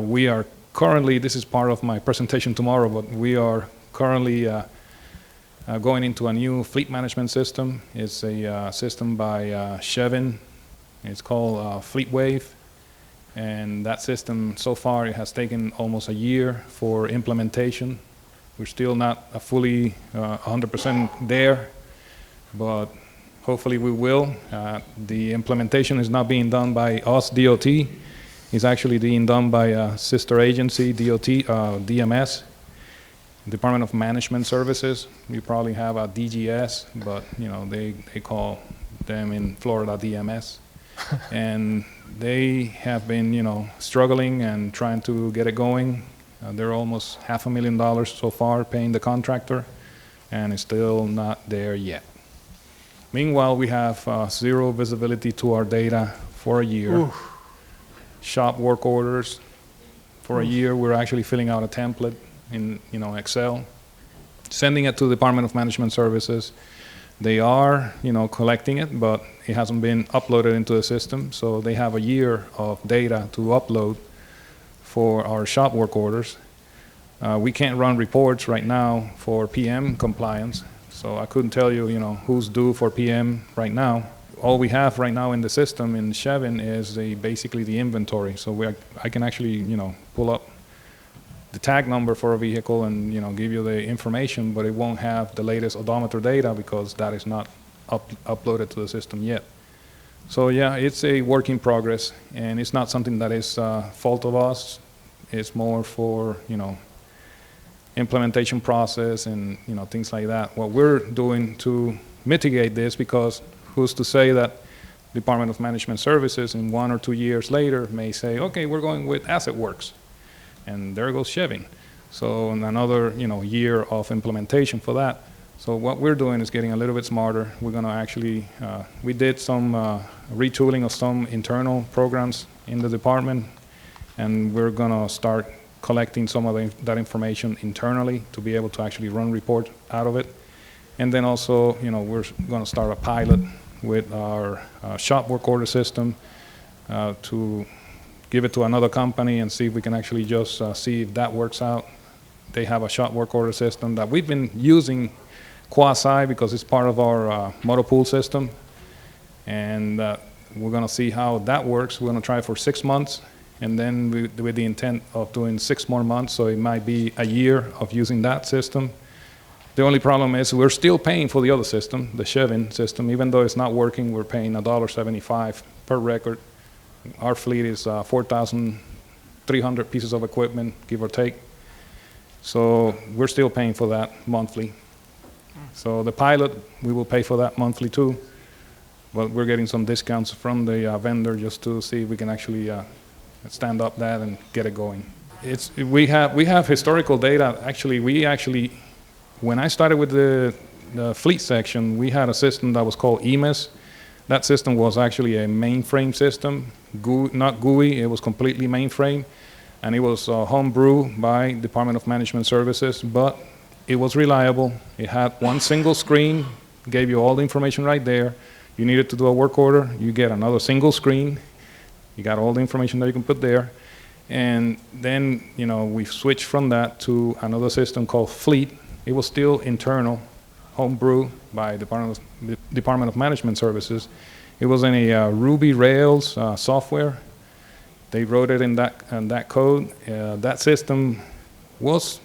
We are currently, this is part of my presentation tomorrow, but we are currently going into a new fleet management system. It's a system by Chevin. It's called FleetWave. And that system, so far, it has taken almost a year for implementation. We're still not fully 100% there, but hopefully we will. The implementation is not being done by us, DOT. It's actually being done by a sister agency, DOT, DMS. Department of Management Services. You probably have a DGS, but they call them in Florida DMS. And they have been struggling and trying to get it going. They're almost $500,000 so far paying the contractor, and it's still not there yet. Meanwhile, we have zero visibility to our data for a year. Oof. Shop work orders for a year. We're actually filling out a template in Excel, sending it to the Department of Management Services. They are collecting it, but it hasn't been uploaded into the system, so they have a year of data to upload for our shop work orders. We can't run reports right now for PM compliance, so I couldn't tell you who's due for PM right now. All we have right now in the system in Chevin is basically the inventory, so I can actually pull up the tag number for a vehicle and give you the information, but it won't have the latest odometer data because that is not uploaded to the system yet. So yeah, it's a work in progress, and it's not something that is fault of us. It's more for implementation process and things like that. What we're doing to mitigate this, because who's to say that Department of Management Services in 1 or 2 years later may say, okay, we're going with Asset Works. And there goes Chevin. So another year of implementation for that. So what we're doing is getting a little bit smarter. We're going to actually, we did some retooling of some internal programs in the department, and we're going to start collecting some of that information internally to be able to actually run reports out of it. And then also, we're going to start a pilot with our shop work order system to give it to another company and see if we can actually just see if that works out. They have a shop work order system that we've been using quasi because it's part of our motor pool system. And we're going to see how that works. We're going to try it for 6 months, and then with the intent of doing 6 more months, so it might be a year of using that system. The only problem is we're still paying for the other system, the Chevin system. Even though it's not working, we're paying $1.75 per record. Our fleet is 4,300 pieces of equipment, give or take. So we're still paying for that monthly. So the pilot, we will pay for that monthly too. But we're getting some discounts from the vendor just to see if we can actually stand up that and get it going. We have historical data. Actually, when I started with the fleet section, we had a system that was called EMS. That system was actually a mainframe system, not GUI, it was completely mainframe, and it was homebrew by Department of Management Services, but it was reliable. It had one single screen, gave you all the information right there. You needed to do a work order, you get another single screen, you got all the information that you can put there. And then, we switched from that to another system called Fleet. It was still internal, homebrew by Department of Management Services. It was in a Ruby Rails software. They wrote it in that code. That system was,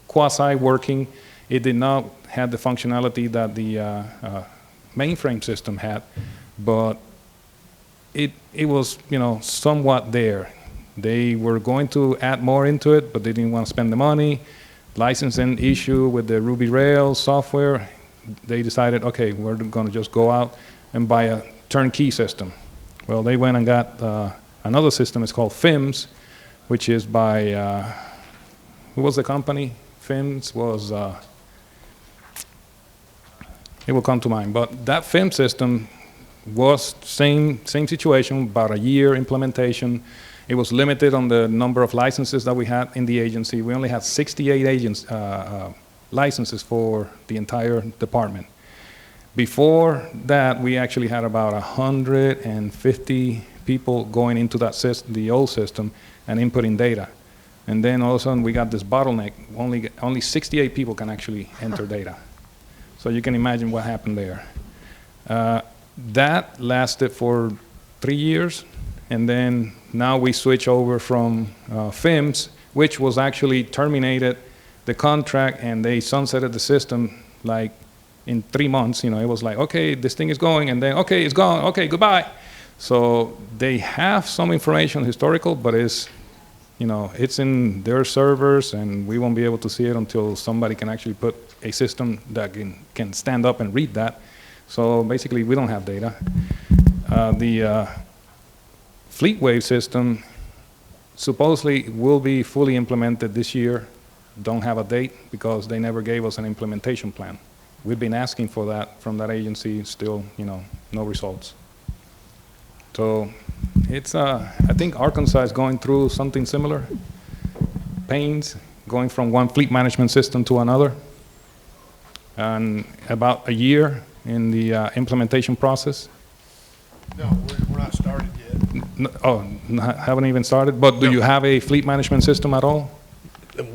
quasi working. It did not have the functionality that the mainframe system had, but it was, somewhat there. They were going to add more into it, but they didn't want to spend the money. Licensing issue with the Ruby Rails software, they decided, okay, we're going to just go out and buy a turnkey system. Well, they went and got another system. It's called FIMS, which is by, who was the company? FIMS was, it will come to mind. But that FIMS system was same situation, about a year implementation. It was limited on the number of licenses that we had in the agency. We only had 68 licenses for the entire department. Before that, we actually had about 150 people going into that system, the old system, and inputting data. And then all of a sudden, we got this bottleneck. Only 68 people can actually enter data. So you can imagine what happened there. That lasted for 3 years. And then now we switch over from FIMS, which was actually terminated the contract, and they sunsetted the system like in 3 months. It was like, okay, this thing is going, and then, okay, it's gone, okay, goodbye. So they have some information historical, but it's it's in their servers, and we won't be able to see it until somebody can actually put a system that can stand up and read that. So basically, we don't have data. The FleetWave system supposedly will be fully implemented this year. Don't have a date because they never gave us an implementation plan. We've been asking for that from that agency, still, no results. So it's, I think Arkansas is going through something similar. Pains, going from one fleet management system to another. And about a year in the implementation process. No, we're not started yet. Haven't even started? But do you have a fleet management system at all?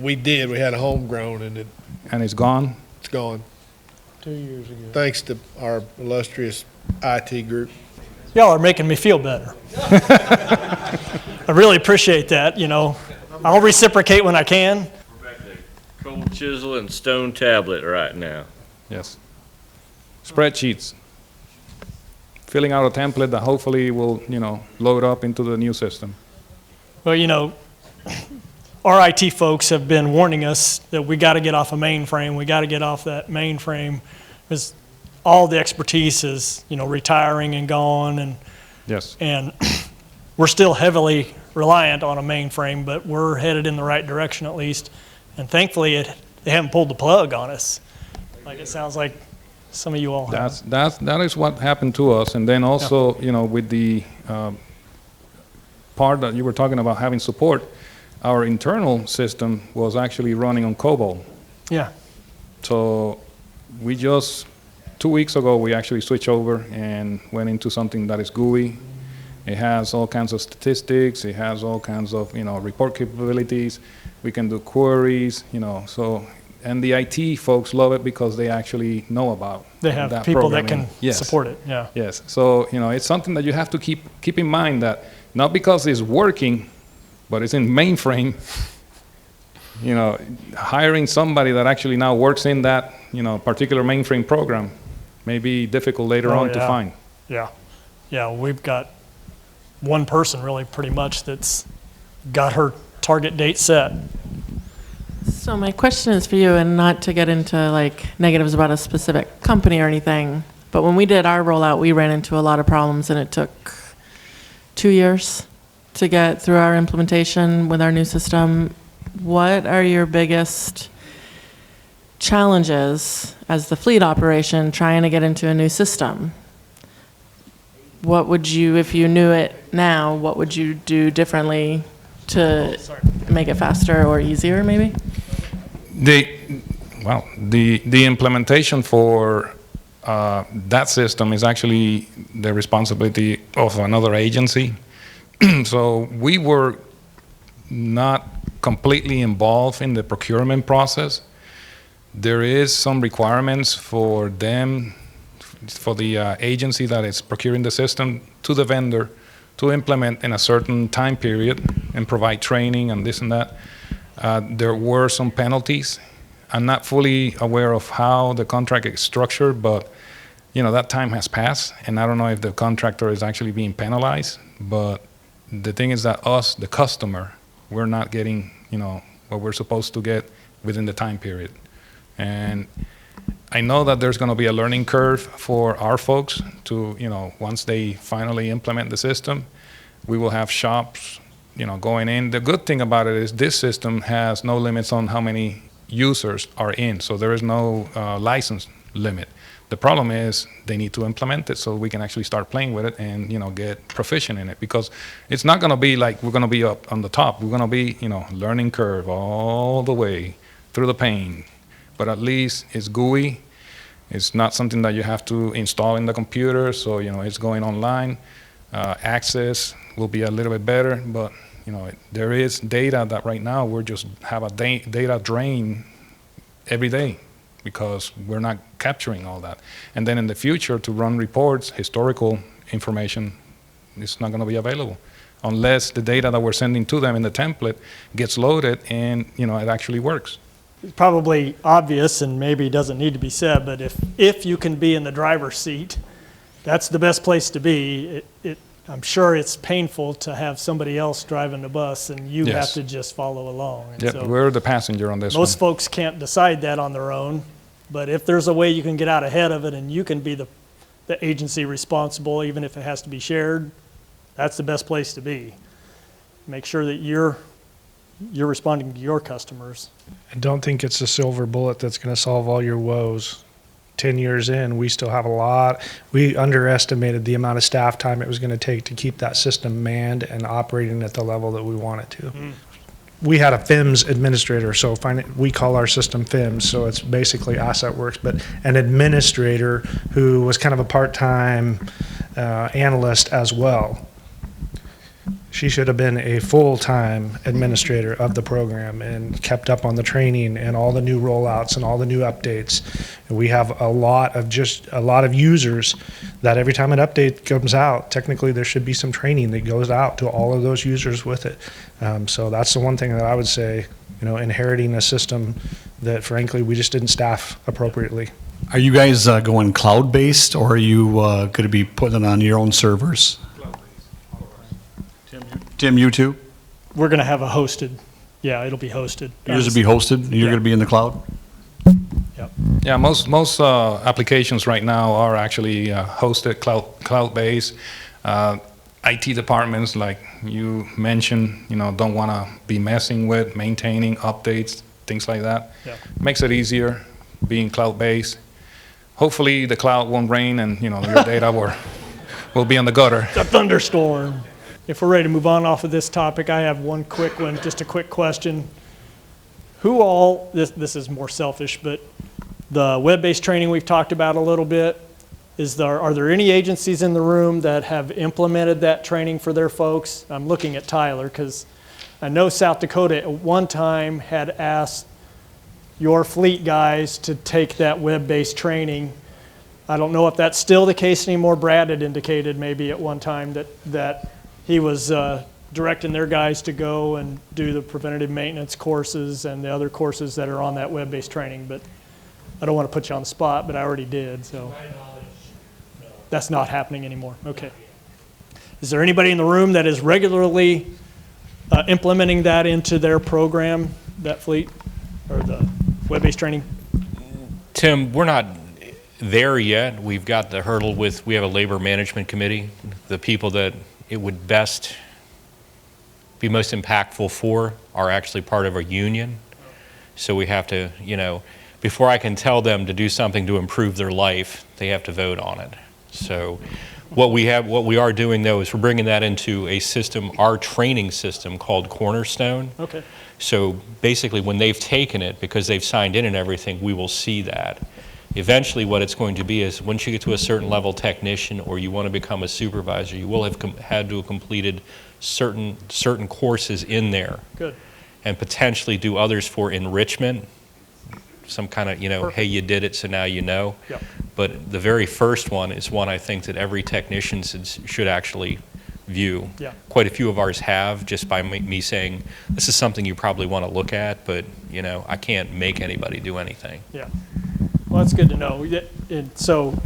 We did. We had a homegrown, and it's gone? It's gone. 2 years ago. Thanks to our illustrious IT group. Y'all are making me feel better. I really appreciate that, I'll reciprocate when I can. We're back to cold chisel and stone tablet right now. Yes. Spreadsheets. Filling out a template that hopefully will, load up into the new system. Well, our IT folks have been warning us that we got to get off a mainframe. We got to get off that mainframe because all the expertise is, retiring and gone. And yes. And we're still heavily reliant on a mainframe, but we're headed in the right direction at least. And thankfully, they haven't pulled the plug on us. Like it sounds like some of you all have. That is what happened to us. And then also, with the part that you were talking about having support, our internal system was actually running on COBOL. Yeah. So we just, 2 weeks ago, we actually switched over and went into something that is GUI. It has all kinds of statistics. It has all kinds of, report capabilities. We can do queries, so, and the IT folks love it because they actually know about They have that people programming. that can support it, yeah. Yes, so, it's something that you have to keep in mind that not because it's working, but it's in mainframe, hiring somebody that actually now works in that, particular mainframe program may be difficult later on to find. Yeah. Yeah, we've got one person really pretty much that's got her target date set. So my question is for you, and not to get into negatives about a specific company or anything, but when we did our rollout, we ran into a lot of problems, and it took 2 years to get through our implementation with our new system. What are your biggest challenges as the fleet operation trying to get into a new system? What would you, if you knew it now, what would you do differently to make it faster or easier maybe? The implementation for that system is actually the responsibility of another agency. So we were not completely involved in the procurement process. There is some requirements for them, for the agency that is procuring the system, to the vendor to implement in a certain time period and provide training and this and that. There were some penalties. I'm not fully aware of how the contract is structured, but that time has passed, and I don't know if the contractor is actually being penalized. But the thing is that us, the customer, we're not getting what we're supposed to get within the time period. And I know that there's going to be a learning curve for our folks to, once they finally implement the system, we will have shops, going in. The good thing about it is this system has no limits on how many users are in, so there is no license limit. The problem is they need to implement it so we can actually start playing with it and, get proficient in it, because it's not going to be like we're going to be up on the top. We're going to be, learning curve all the way through the pain. But at least it's GUI. It's not something that you have to install in the computer, so, it's going online. Access will be a little bit better, but, there is data that right now we're just have a data drain every day, because we're not capturing all that. And then in the future, to run reports, historical information is not going to be available unless the data that we're sending to them in the template gets loaded and, it actually works. It's probably obvious and maybe doesn't need to be said, but if you can be in the driver's seat, that's the best place to be. I'm sure it's painful to have somebody else driving the bus and you have Yes. to just follow along. And Yeah, so we're the passenger on this one. most folks can't decide that on their own, but if there's a way you can get out ahead of it and you can be the agency responsible, even if it has to be shared, that's the best place to be. Make sure that you're responding to your customers. I don't think it's a silver bullet that's going to solve all your woes. 10 years in, we still have we underestimated the amount of staff time it was going to take to keep that system manned and operating at the level that we want it to. We had a FIMS administrator, so we call our system FIMS, so it's basically Asset Works, but an administrator who was kind of a part-time analyst as well. She should have been a full-time administrator of the program and kept up on the training and all the new rollouts and all the new updates. And we have a lot of users that every time an update comes out, technically there should be some training that goes out to all of those users with it. So that's the one thing that I would say, inheriting a system that frankly we just didn't staff appropriately. Are you guys going cloud-based, or are you going to be putting it on your own servers? Tim, you too? We're going to have a hosted, it'll be hosted. Yours will be hosted, and you're going to be in the cloud? Yep. Yeah, most applications right now are actually hosted cloud-based. IT departments, like you mentioned, don't want to be messing with maintaining updates, things like that. Yeah. Makes it easier being cloud-based. Hopefully the cloud won't rain and your data will be on the gutter. A thunderstorm. If we're ready to move on off of this topic, I have one quick one, just a quick question. Who all, this is more selfish, but the web-based training we've talked about a little bit, are there any agencies in the room that have implemented that training for their folks? I'm looking at Tyler because I know South Dakota at one time had asked your fleet guys to take that web-based training. I don't know if that's still the case anymore. Brad had indicated maybe at one time that he was directing their guys to go and do the preventative maintenance courses and the other courses that are on that web-based training, but I don't want to put you on the spot, but I already did, so. That's not happening anymore, okay. Is there anybody in the room that is regularly implementing that into their program, that fleet, or the web-based training? Tim, we're not there yet. We've got the hurdle we have a labor management committee. The people that it would best be most impactful for are actually part of a union. So we have to, before I can tell them to do something to improve their life, they have to vote on it. So what we are doing though is we're bringing that into a system, our training system called Cornerstone. Okay. So basically when they've taken it, because they've signed in and everything, we will see that. Eventually what it's going to be is once you get to a certain level technician or you want to become a supervisor, you will have had to have completed certain courses in there. Good. And potentially do others for enrichment, some kind of, hey, you did it, so now you know. Yep. But the very first one is one I think that every technician should actually view. Yeah. Quite a few of ours have, just by me saying, this is something you probably want to look at, but, I can't make anybody do anything. Yeah. Well, that's good to know. So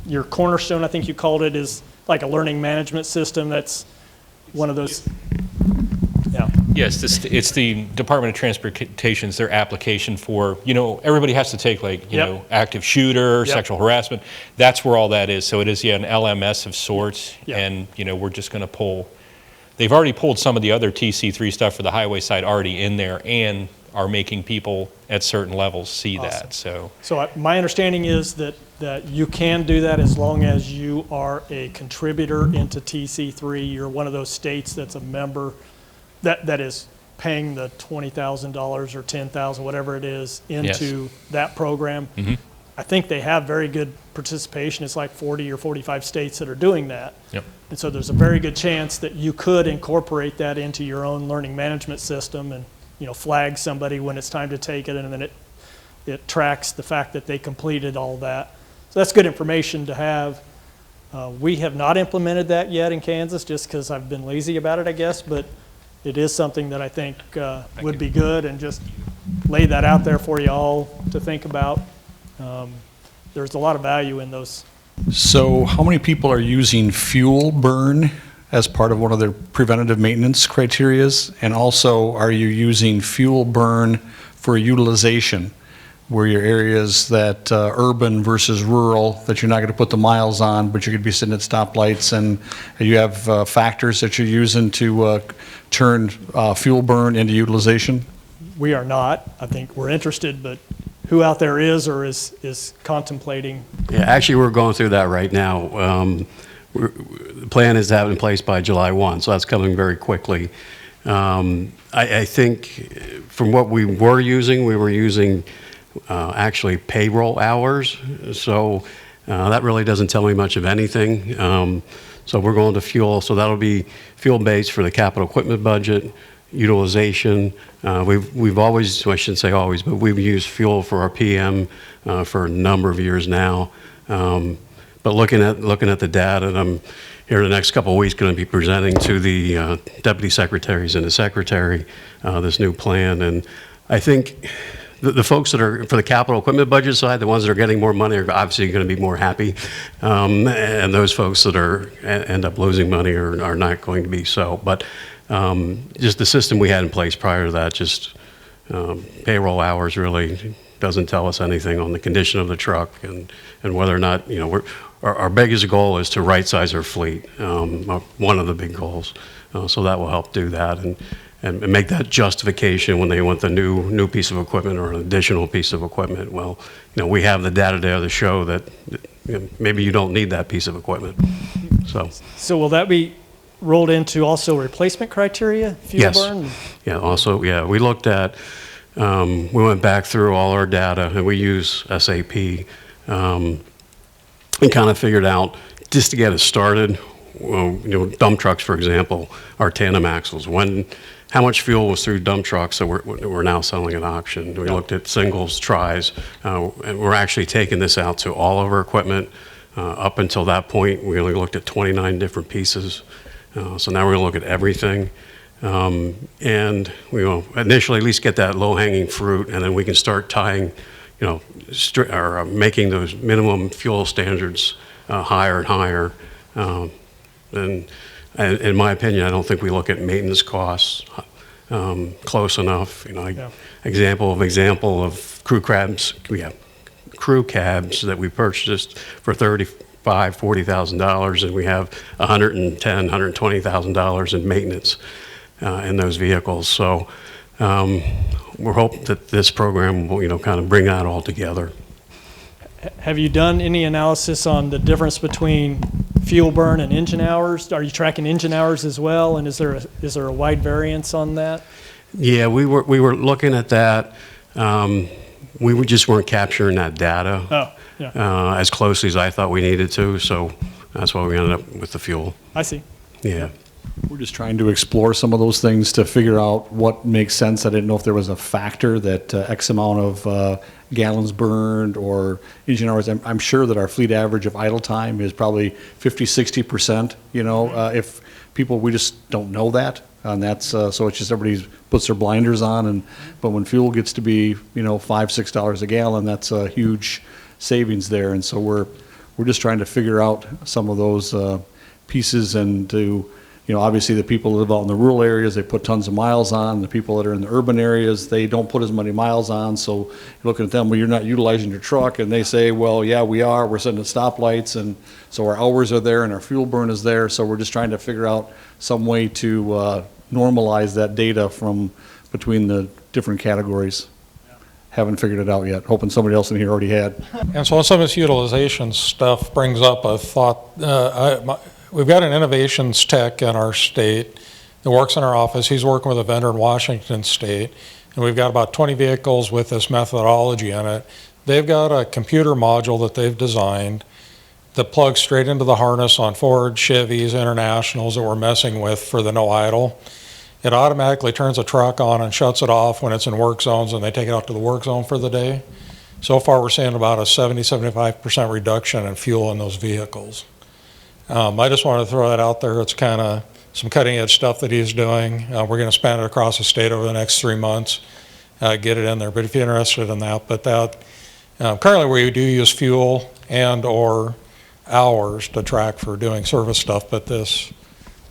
your Cornerstone, I think you called it, is like a learning management system. That's one of those. Yeah. Yes, it's the Department of Transportation's their application for, everybody has to take Yep. active shooter, Yep. sexual harassment. That's where all that is. So it is, an LMS of sorts. Yeah. And, we're just going to pull, they've already pulled some of the other TC3 stuff for the highway side already in there and are making people at certain levels see that. So my understanding is that you can do that as long as you are a contributor into TC3. You're one of those states that's a member that is paying the $20,000 or $10,000, whatever it is, into that program. Mm-hmm. I think they have very good participation. It's like 40 or 45 states that are doing that. Yep. And so there's a very good chance that you could incorporate that into your own learning management system and flag somebody when it's time to take it, and then it tracks the fact that they completed all that. So that's good information to have. We have not implemented that yet in Kansas, just because I've been lazy about it, I guess, but it is something that I think would be good, and just lay that out there for you all to think about. There's a lot of value in those. So how many people are using fuel burn as part of one of their preventative maintenance criterias? And also, are you using fuel burn for utilization, where your areas that urban versus rural, that you're not going to put the miles on, but you're going to be sitting at stoplights, and you have factors that you're using to turn fuel burn into utilization? We are not. I think we're interested, but who out there is or is contemplating? Yeah, actually, we're going through that right now. The plan is to have it in place by July 1, so that's coming very quickly. I think from what we were using actually payroll hours, so that really doesn't tell me much of anything. So we're going to fuel, so that'll be fuel-based for the capital equipment budget, utilization. We've always, well, I shouldn't say always, but we've used fuel for our PM for a number of years now. But looking at the data, and I'm here the next couple of weeks going to be presenting to the deputy secretaries and the secretary this new plan. And I think the folks that are for the capital equipment budget side, the ones that are getting more money are obviously going to be more happy. And those folks that end up losing money are not going to be so. But just the system we had in place prior to that, just payroll hours really doesn't tell us anything on the condition of the truck and whether or not, our biggest goal is to right-size our fleet, one of the big goals. So that will help do that and make that justification when they want the new piece of equipment or an additional piece of equipment. Well, we have the data there to show that maybe you don't need that piece of equipment. So will that be rolled into also replacement criteria, fuel burn? Yeah, also, yeah, we looked at, we went back through all our data, and we use SAP, and kind of figured out, just to get it started, dump trucks, for example, our tandem axles, how much fuel was through dump trucks that we're now selling at auction. We looked at singles, tries, and we're actually taking this out to all of our equipment. Up until that point, we only looked at 29 different pieces. So now we're going to look at everything. And we will initially at least get that low-hanging fruit, and then we can start tying, or making those minimum fuel standards higher and higher. And in my opinion, I don't think we look at maintenance costs close enough. Example of crew cabs. We have crew cabs that we purchased for $40,000, and we have $110,000, $120,000 in maintenance in those vehicles. So we're hoping that this program will, kind of bring that all together. Have you done any analysis on the difference between fuel burn and engine hours? Are you tracking engine hours as well? And is there a wide variance on that? Yeah, we were looking at that. We just weren't capturing that data as closely as I thought we needed to. So that's why we ended up with the fuel. I see. Yeah. We're just trying to explore some of those things to figure out what makes sense. I didn't know if there was a factor that X amount of gallons burned or engine hours. I'm sure that our fleet average of idle time is probably 50, 60%, if people, we just don't know that. And that's, so it's just everybody puts their blinders on. But when fuel gets to be, $5, $6 a gallon, that's a huge savings there. And so we're just trying to figure out some of those pieces and to, obviously the people that live out in the rural areas, they put tons of miles on. The people that are in the urban areas, they don't put as many miles on. So you're looking at them, well, you're not utilizing your truck. And they say, well, yeah, we are. We're sitting at stoplights. And so our hours are there and our fuel burn is there. So we're just trying to figure out some way to normalize that data from between the different categories. Haven't figured it out yet. Hoping somebody else in here already had. And so some of this utilization stuff brings up a thought. We've got an innovations tech in our state that works in our office. He's working with a vendor in Washington State, and we've got about 20 vehicles with this methodology in it. They've got a computer module that they've designed that plugs straight into the harness on Ford, Chevys, Internationals that we're messing with for the no idle. It automatically turns a truck on and shuts it off when it's in work zones, and they take it out to the work zone for the day. So far, we're seeing about a 70-75% reduction in fuel in those vehicles. I just wanted to throw that out there. It's kind of some cutting edge stuff that he's doing. We're going to span it across the state over the next 3 months, get it in there. But if you're interested in that, currently we do use fuel and or hours to track for doing service stuff, but this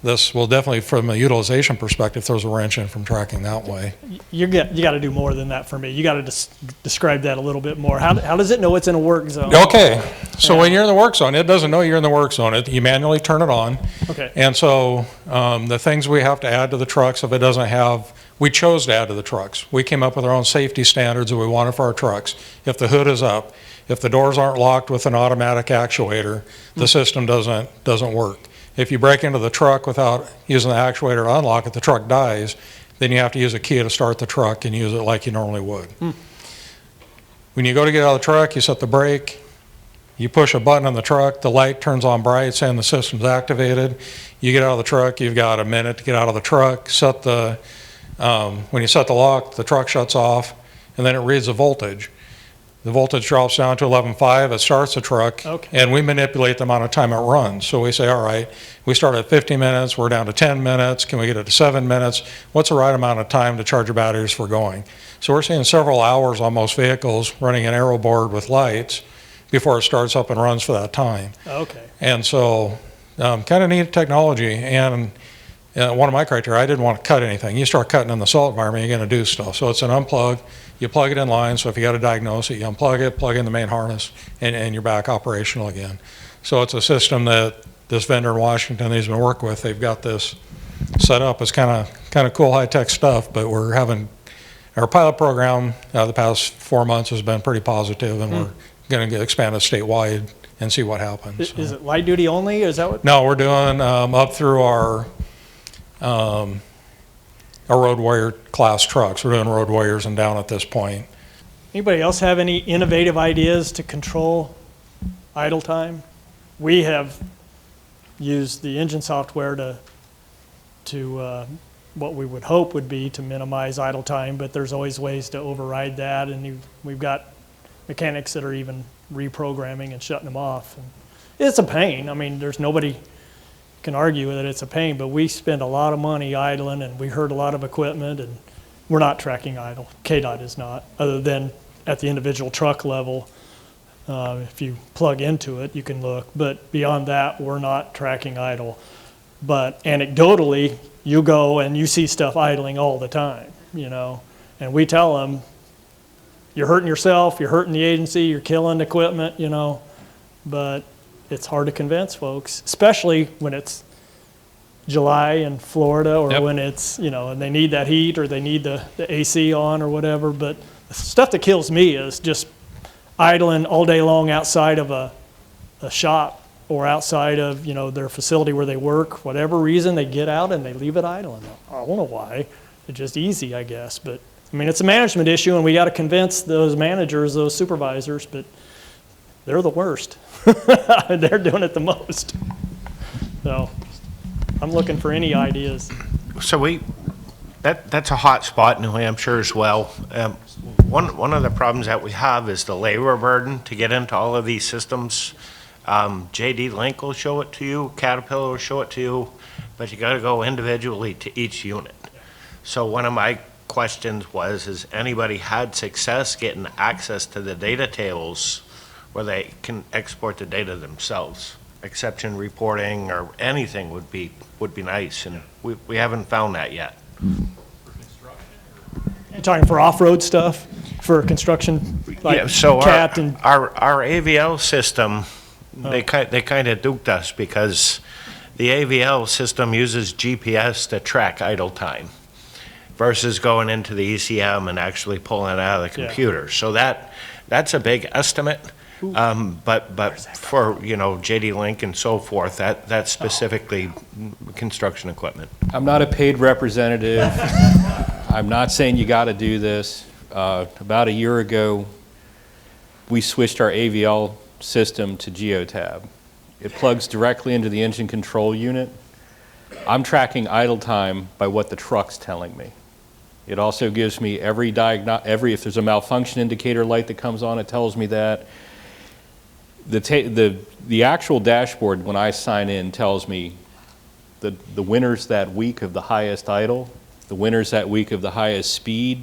this will definitely, from a utilization perspective, throws a wrench in from tracking that way. You got to do more than that for me. You got to describe that a little bit more. How does it know it's in a work zone? Okay, so when you're in the work zone, it doesn't know you're in the work zone. You manually turn it on. Okay. And so the things we have to add to the trucks, if it doesn't have, we chose to add to the trucks. We came up with our own safety standards that we wanted for our trucks. If the hood is up, if the doors aren't locked with an automatic actuator, the system doesn't work. If you break into the truck without using the actuator to unlock it, the truck dies, then you have to use a key to start the truck and use it like you normally would. When you go to get out of the truck, you set the brake, you push a button on the truck, the light turns on bright saying the system's activated. You get out of the truck, you've got a minute to get out of the truck, when you set the lock, the truck shuts off, and then it reads the voltage. The voltage drops down to 11.5, it starts the truck, and we manipulate the amount of time it runs. So we say, all right, we start at 50 minutes, we're down to 10 minutes, can we get it to 7 minutes? What's the right amount of time to charge your batteries for going? So we're seeing several hours on most vehicles running an aero board with lights before it starts up and runs for that time. Okay. And so, kind of neat technology, and one of my criteria, I didn't want to cut anything. You start cutting in the salt environment, you're going to do stuff. So it's an unplug. You plug it in line, so if you got to diagnose it, you unplug it, plug in the main harness, and you're back operational again. So it's a system that this vendor in Washington he's been working with, they've got this set up. It's kind of cool, high-tech stuff, but we're having, our pilot program the past 4 months has been pretty positive, and we're going to expand it statewide and see what happens. Is it light duty only? Is that what? No, we're doing up through our road warrior class trucks. We're doing road warriors and down at this point. Anybody else have any innovative ideas to control idle time? We have used the engine software to what we would hope would be to minimize idle time, but there's always ways to override that, and we've got mechanics that are even reprogramming and shutting them off. And it's a pain. I mean, there's nobody can argue that it's a pain, but we spend a lot of money idling, and we hurt a lot of equipment, and we're not tracking idle. KDOT is not, other than at the individual truck level. If you plug into it, you can look, but beyond that, we're not tracking idle. But anecdotally, you go and you see stuff idling all the time, and we tell them, you're hurting yourself, you're hurting the agency, you're killing equipment, but it's hard to convince folks, especially when it's July in Florida, or when it's, and they need that heat, or they need the AC on or whatever. But the stuff that kills me is just idling all day long outside of a shop or outside of, their facility where they work. Whatever reason, they get out and they leave it idling. I don't know why. It's just easy, I guess. But, I mean, it's a management issue, and we got to convince those managers, those supervisors, but they're the worst. They're doing it the most. So I'm looking for any ideas. So that's a hot spot in New Hampshire as well. One of the problems that we have is the labor burden to get into all of these systems. JD Link will show it to you, Caterpillar will show it to you, but you got to go individually to each unit. So one of my questions was, has anybody had success getting access to the data tables where they can export the data themselves? Exception reporting or anything would be nice, and we haven't found that yet. You're talking for off-road stuff, for construction, like yeah, so CAT and our AVL system, they kind of duped us, because the AVL system uses GPS to track idle time versus going into the ECM and actually pulling it out of the computer. Yeah. So that's a big estimate. But for, JD Link and so forth, that's specifically construction equipment. I'm not a paid representative. I'm not saying you got to do this. About a year ago, we switched our AVL system to Geotab. It plugs directly into the engine control unit. I'm tracking idle time by what the truck's telling me. It also gives me if there's a malfunction indicator light that comes on, it tells me that. The actual dashboard, when I sign in, tells me the winners that week of the highest idle, the winners that week of the highest speed.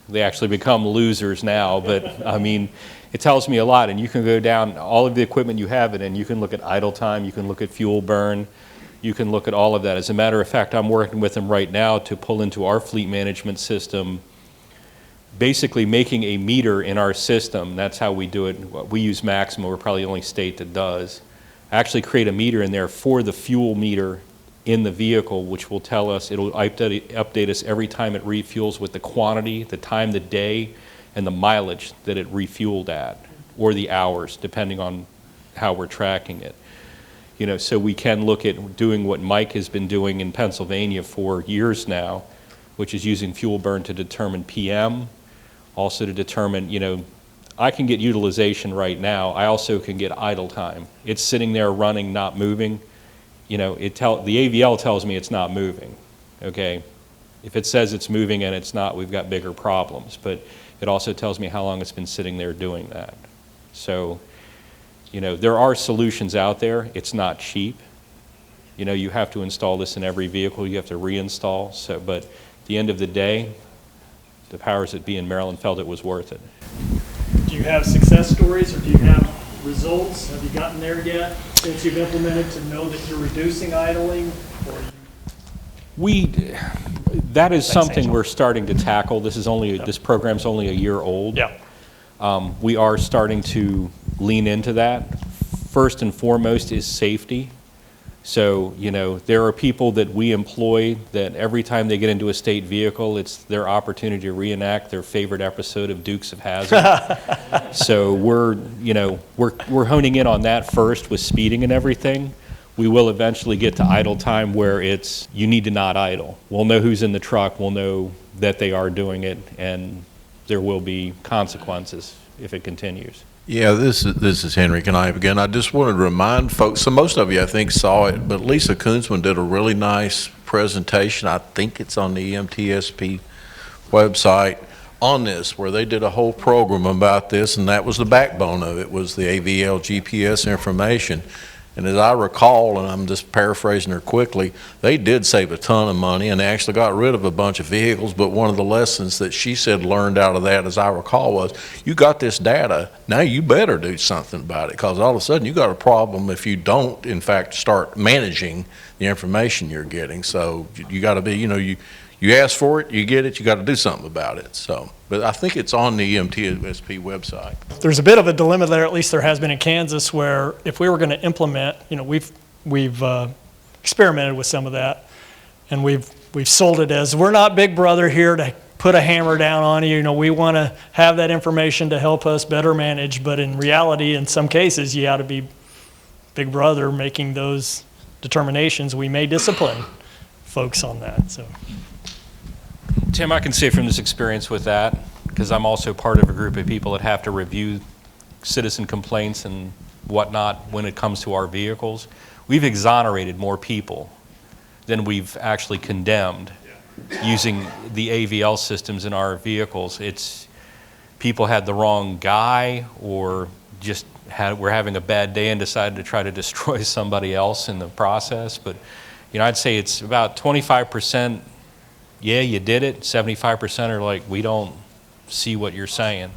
They actually become losers now, but I mean, it tells me a lot, and you can go down all of the equipment you have it in, you can look at idle time, you can look at fuel burn, You can look at all of that. As a matter of fact, I'm working with them right now to pull into our fleet management system, basically making a meter in our system. That's how we do it. We use Maxima. We're probably the only state that does. Actually create a meter in there for the fuel meter in the vehicle, which will tell us, it'll update us every time it refuels with the quantity, the time, the day, and the mileage that it refueled at, or the hours, depending on how we're tracking it. You know, so we can look at doing what Mike has been doing in Pennsylvania for years now, which is using fuel burn to determine PM, also to determine, you know, I can get utilization right now. I also can get idle time. It's sitting there running, not moving. You know, the AVL tells me it's not moving, okay? If it says it's moving and it's not, we've got bigger problems. But it also tells me how long it's been sitting there doing that. So, you know, there are solutions out there. It's not cheap. You know, you have to install this in every vehicle. You have to reinstall. So, but at the end of the day, the powers that be in Maryland felt it was worth it. Do you have success stories, or do you have results? Have you gotten there yet since you've implemented to know that you're reducing idling? That is something we're starting to tackle. This program's only a year old. Yeah. We are starting to lean into that. First and foremost is safety. So, you know, there are people that we employ that every time they get into a state vehicle, it's their opportunity to reenact their favorite episode of Dukes of Hazzard. So we're honing in on that first with speeding and everything. We will eventually get to idle time where it's, you need to not idle. We'll know who's in the truck, we'll know that they are doing it, and there will be consequences if it continues. Yeah, this is Henry Knipe again. I just wanted to remind folks, so most of you I think saw it, but Lisa Kunzman did a really nice presentation. I think it's on the EMTSP website on this, where they did a whole program about this, and that was the backbone of it, was the AVL GPS information. And as I recall, and I'm just paraphrasing her quickly, they did save a ton of money, and they actually got rid of a bunch of vehicles. But one of the lessons that she said learned out of that, as I recall, was you got this data, now you better do something about it, because all of a sudden you got a problem if you don't, in fact, start managing the information you're getting. So you got to be, you know, you ask for it, you get it, you got to do something about it. So, but I think it's on the EMTSP website. There's a bit of a dilemma there, at least there has been in Kansas, where if we were going to implement, you know, we've experimented with some of that, and we've sold it as, we're not Big Brother here to put a hammer down on you. You know, we want to have that information to help us better manage, but in reality, in some cases, you ought to be Big Brother making those determinations. We may discipline folks on that. So. Tim, I can say from this experience with that, because I'm also part of a group of people that have to review citizen complaints and whatnot when it comes to our vehicles. We've exonerated more people than we've actually condemned using the AVL systems in our vehicles. It's people had the wrong guy, or just were having a bad day and decided to try to destroy somebody else in the process. But, you know, I'd say it's about 25%. Yeah, you did it. 75% are like, we don't see what you're saying.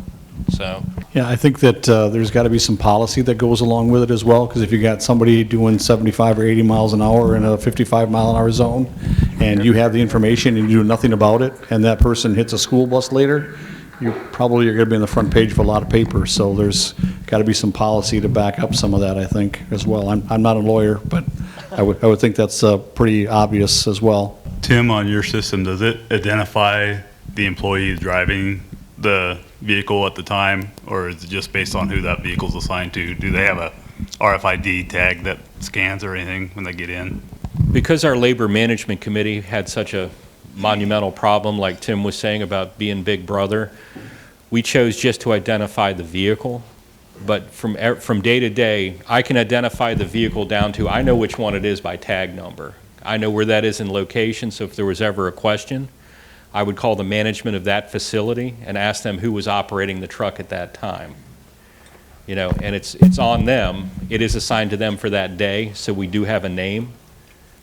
So. Yeah, I think that there's got to be some policy that goes along with it as well, because if you got somebody doing 75 or 80 miles an hour in a 55 mile an hour zone, and you have the information and you do nothing about it, and that person hits a school bus later, you probably are going to be on the front page of a lot of papers. So there's got to be some policy to back up some of that, I think, as well. I'm not a lawyer, but I would think that's pretty obvious as well. Tim, on your system, does it identify the employee driving the vehicle at the time, or is it just based on who that vehicle's assigned to? Do they have a RFID tag that scans or anything when they get in? Because our labor management committee had such a monumental problem, like Tim was saying about being Big Brother, we chose just to identify the vehicle. But from day to day, I can identify the vehicle down to, I know which one it is by tag number. I know where that is in location, so if there was ever a question, I would call the management of that facility and ask them who was operating the truck at that time. You know, and it's on them. It is assigned to them for that day, so we do have a name,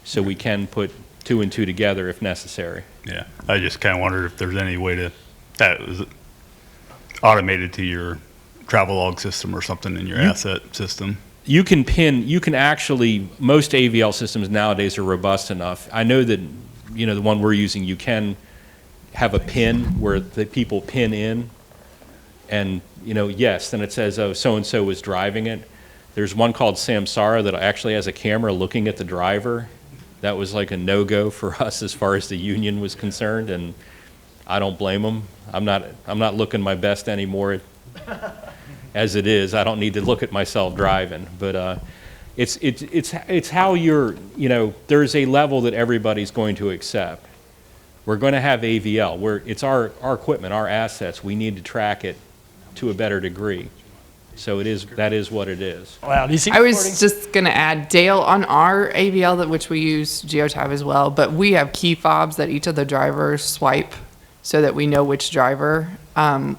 so we can put 2 and 2 together if necessary. Yeah, I just kind of wondered if there's any way to, that was automated to your travel log system or something in your asset system. you can actually, most AVL systems nowadays are robust enough. I know that, the one we're using, you can have a pin where the people pin in, and, yes, then it says, oh, so-and-so was driving it. There's one called Samsara that actually has a camera looking at the driver. That was like a no-go for us as far as the union was concerned, and I don't blame them. I'm not looking my best anymore. As it is, I don't need to look at myself driving, but it's how there's a level that everybody's going to accept. We're going to have AVL, where it's our equipment, our assets. We need to track it to a better degree. So that is what it is. Wow, do you see I was just going to add, Dale, on our AVL, which we use Geotab as well, but we have key fobs that each of the drivers swipe so that we know which driver.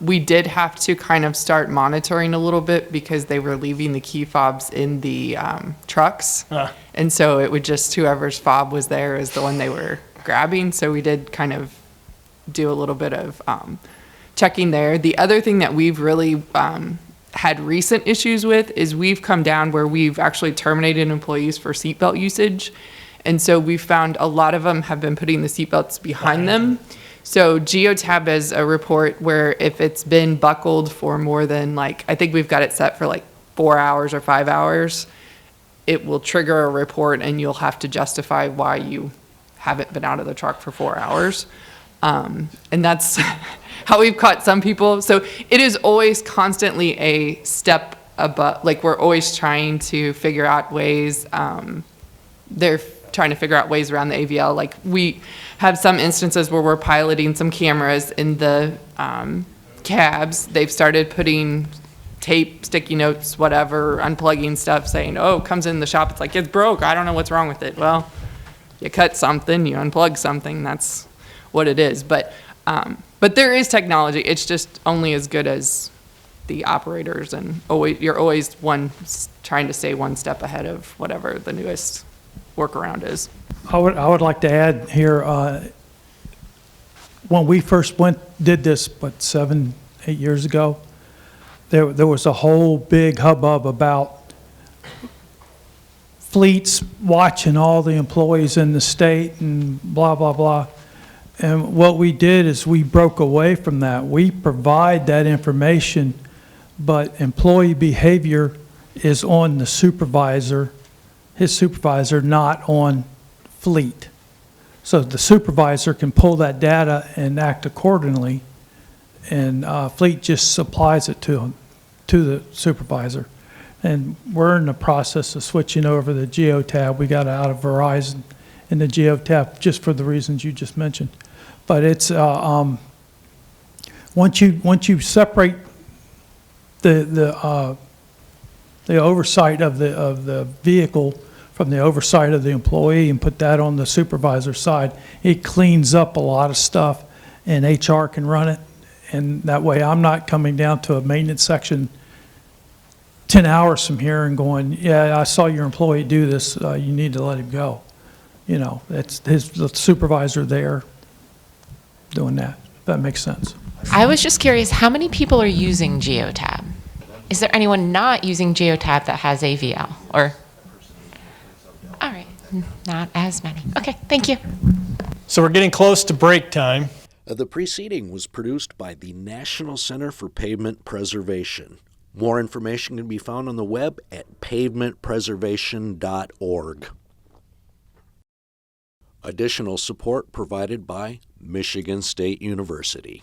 We did have to kind of start monitoring a little bit because they were leaving the key fobs in the trucks. And so it would just, whoever's fob was there is the one they were grabbing. So we did kind of do a little bit of checking there. The other thing that we've really had recent issues with is we've come down where we've actually terminated employees for seatbelt usage. And so we've found a lot of them have been putting the seatbelts behind them. So Geotab has a report where if it's been buckled for more than I think we've got it set for 4 hours or 5 hours, it will trigger a report and you'll have to justify why you haven't been out of the truck for 4 hours. And that's how we've caught some people. So it is always constantly a step above, we're always trying to figure out ways, they're trying to figure out ways around the AVL. We have some instances where we're piloting some cameras in the cabs. They've started putting tape, sticky notes, whatever, unplugging stuff, saying, oh, it comes in the shop, it's broke, I don't know what's wrong with it. Well, you cut something, you unplug something, that's what it is. But there is technology. It's just only as good as the operators, and you're always trying to stay one step ahead of whatever the newest workaround is. I would like to add here, when we first did this, 7-8 years ago, there was a whole big hubbub about fleets watching all the employees in the state and blah, blah, blah. And what we did is we broke away from that. We provide that information, but employee behavior is on the supervisor, his supervisor, not on fleet. So the supervisor can pull that data and act accordingly, and fleet just supplies it to the supervisor. And we're in the process of switching over the Geotab. We got out of Verizon in the Geotab just for the reasons you just mentioned. But it's once you separate the oversight of the vehicle from the oversight of the employee and put that on the supervisor side, it cleans up a lot of stuff, and HR can run it. And that way I'm not coming down to a maintenance section 10 hours from here and going, yeah, I saw your employee do this, you need to let him go. It's the supervisor there doing that, if that makes sense. I was just curious, how many people are using Geotab? Is there anyone not using Geotab that has AVL? Or, all right, not as many. Okay, thank you. So we're getting close to break time. The preceding was produced by the National Center for Pavement Preservation. More information can be found on the web at pavementpreservation.org. Additional support provided by Michigan State University.